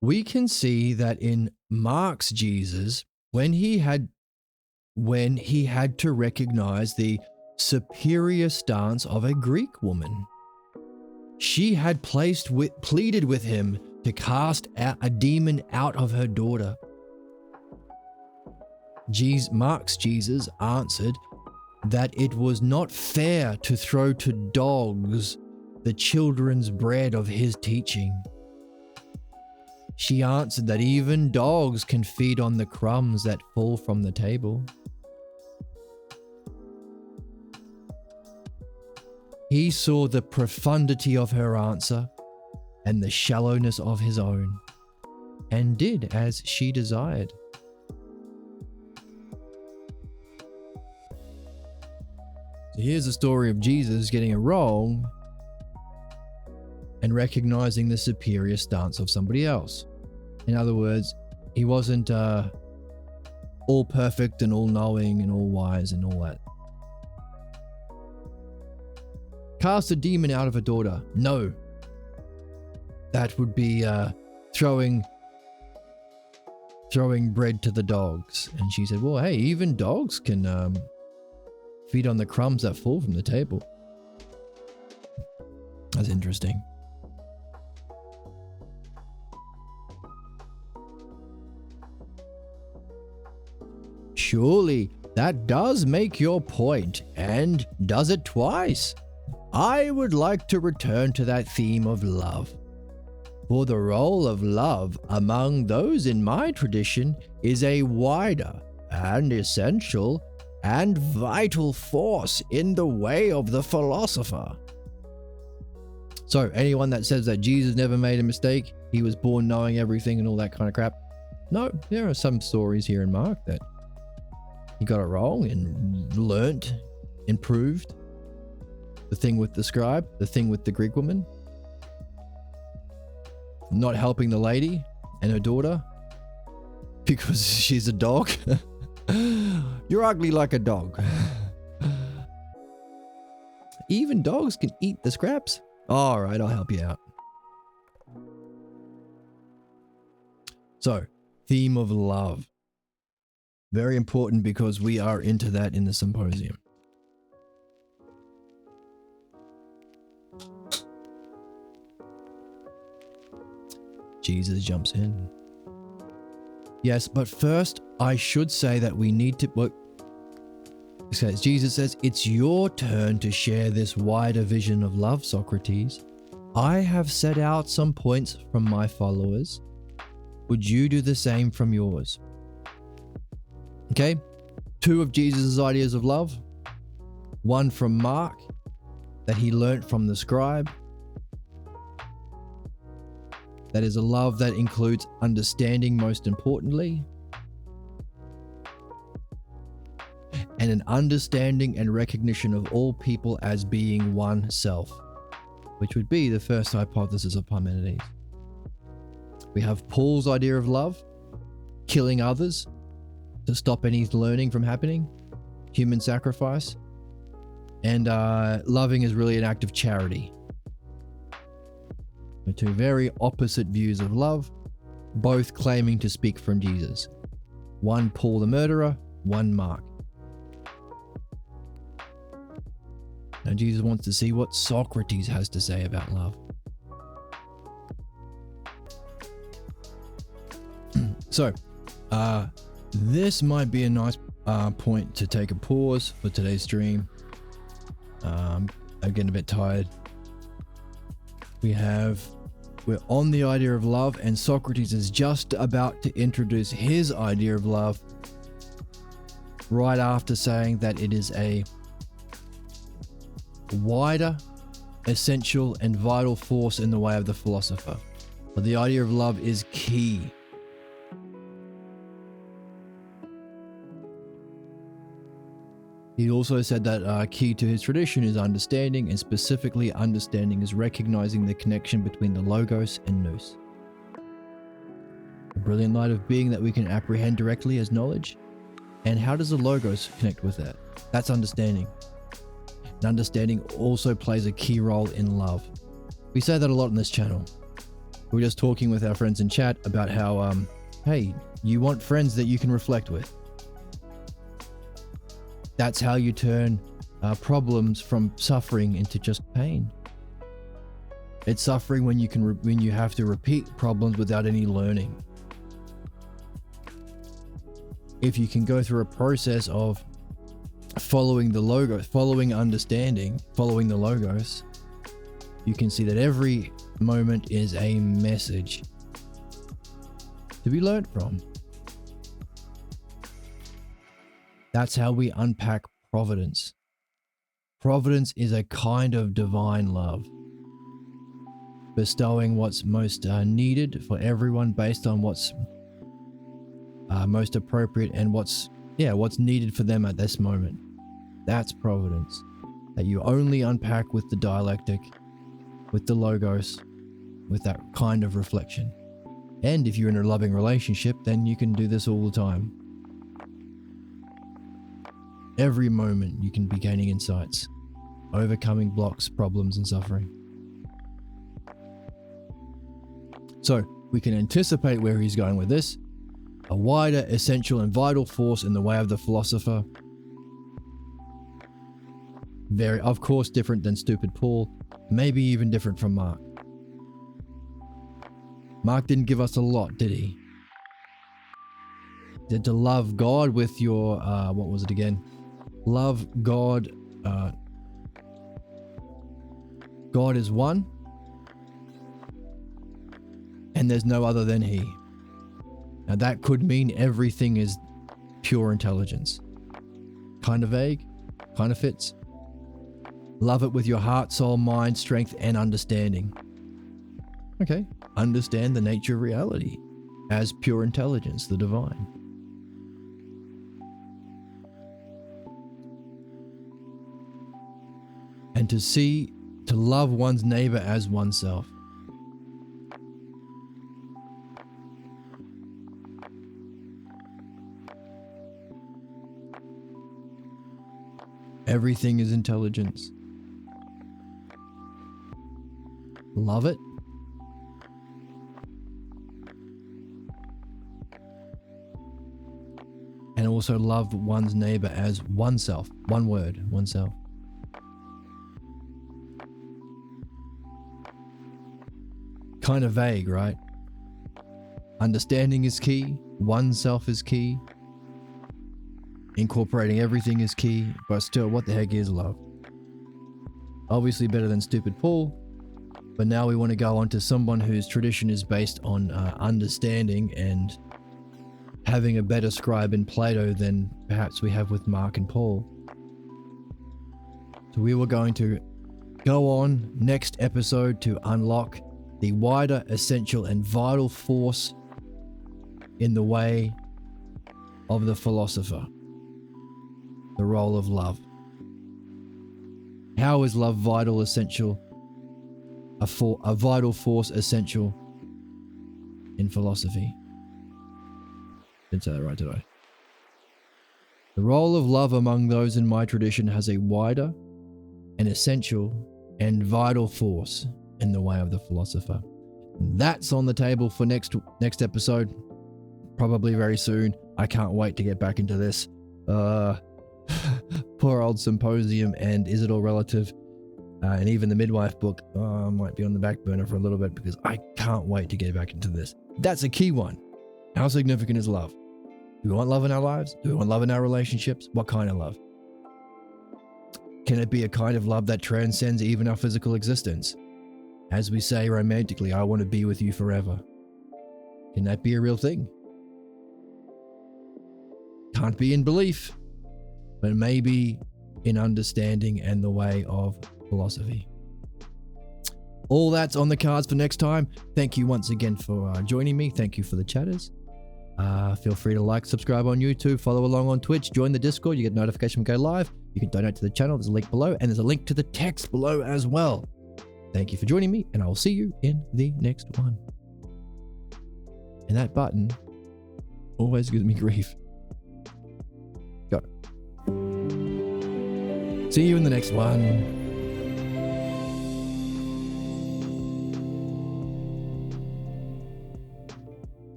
We can see that in Mark's Jesus, when he had to recognize the superior stance of a Greek woman, she had pleaded with him to cast a demon out of her daughter. Mark's Jesus answered, that it was not fair to throw to dogs the children's bread of his teaching. She answered that even dogs can feed on the crumbs that fall from the table. He saw the profundity of her answer and the shallowness of his own, and did as she desired. So here's the story of Jesus getting it wrong and recognizing the superior stance of somebody else. In other words, he wasn't all perfect and all knowing and all wise and all that. Cast a demon out of a daughter. No. That would be throwing bread to the dogs. And she said, well, hey, even dogs can feed on the crumbs that fall from the table. That's interesting. Surely that does make your point, and does it twice. I would like to return to that theme of love. For the role of love among those in my tradition is a wider and essential and vital force in the way of the philosopher. So anyone that says that Jesus never made a mistake, he was born knowing everything and all that kind of crap. No, there are some stories here in Mark that he got it wrong and learnt, improved. The thing with the scribe, the thing with the Greek woman, not helping the lady and her daughter because she's a dog. You're ugly like a dog. Even dogs can eat the scraps. All right, I'll help you out. So, theme of love. Very important because we are into that in the symposium. Jesus jumps in. Yes, but first I should say that we need to look. Jesus says, it's your turn to share this wider vision of love, Socrates. I have set out some points from my followers. Would you do the same from yours? Okay, 2 of Jesus' ideas of love. 1 from Mark that he learnt from the scribe. That is a love that includes understanding most importantly, and an understanding and recognition of all people as being one self, which would be the first hypothesis of Parmenides. We have Paul's idea of love, killing others to stop any learning from happening, human sacrifice, and loving is really an act of charity. The 2 very opposite views of love, both claiming to speak from Jesus. 1 Paul the murderer, 1 Mark. Now Jesus wants to see what Socrates has to say about love. So, this might be a nice point to take a pause for today's stream. I'm getting a bit tired. We're on the idea of love, and Socrates is just about to introduce his idea of love right after saying that it is a wider, essential, and vital force in the way of the philosopher. But the idea of love is key. He also said that key to his tradition is understanding, and specifically understanding is recognizing the connection between the logos and nous. A brilliant light of being that we can apprehend directly as knowledge. And how does the logos connect with that? That's understanding. And understanding also plays a key role in love. We say that a lot on this channel. We were just talking with our friends in chat about how, hey, you want friends that you can reflect with. That's how you turn problems from suffering into just pain. It's suffering when you have to repeat problems without any learning. If you can go through a process of following the logo, following understanding, following the logos, you can see that every moment is a message to be learned from. That's how we unpack providence. Providence is a kind of divine love, bestowing what's most needed for everyone based on what's most appropriate and what's needed for them at this moment. That's providence, that you only unpack with the dialectic, with the logos, with that kind of reflection. And if you're in a loving relationship, then you can do this all the time. Every moment you can be gaining insights, overcoming blocks, problems, and suffering. So we can anticipate where he's going with this. A wider, essential, and vital force in the way of the philosopher. Very, of course, different than stupid Paul, maybe even different from Mark. Mark didn't give us a lot, did he? He said to love God with your, what was it again? Love God, God is one, and there's no other than he. Now that could mean everything is pure intelligence. Kind of vague, kind of fits. Love it with your heart, soul, mind, strength, and understanding. Okay, understand the nature of reality as pure intelligence, the divine. And to love one's neighbor as oneself. Everything is intelligence. Love it. And also love one's neighbor as oneself. One word, oneself. Kind of vague, right? Understanding is key. Oneself is key. Incorporating everything is key. But still, what the heck is love? Obviously better than stupid Paul. But now we want to go on to someone whose tradition is based on understanding and having a better scribe in Plato than perhaps we have with Mark and Paul. So we were going to go on next episode to unlock the wider, essential, and vital force in the way of the philosopher. The role of love. How is love vital, essential? A vital force essential in philosophy. Didn't say that right, did I? The role of love among those in my tradition has a wider, an essential, and vital force in the way of the philosopher. That's on the table for next episode. Probably very soon. I can't wait to get back into this. Poor old Symposium and Is It All Relative? And even the Midwife book might be on the back burner for a little bit because I can't wait to get back into this. That's a key one. How significant is love? Do we want love in our lives? Do we want love in our relationships? What kind of love? Can it be a kind of love that transcends even our physical existence? As we say romantically, I want to be with you forever. Can that be a real thing? Can't be in belief, but maybe in understanding and the way of philosophy. All that's on the cards for next time. Thank you once again for joining me. Thank you for the chatters. Feel free to like, subscribe on YouTube, follow along on Twitch, join the Discord. You get notification when we go live. You can donate to the channel. There's a link below, and there's a link to the text below as well. Thank you for joining me, and I will see you in the next one. And that button always gives me grief. Go. See you in the next one.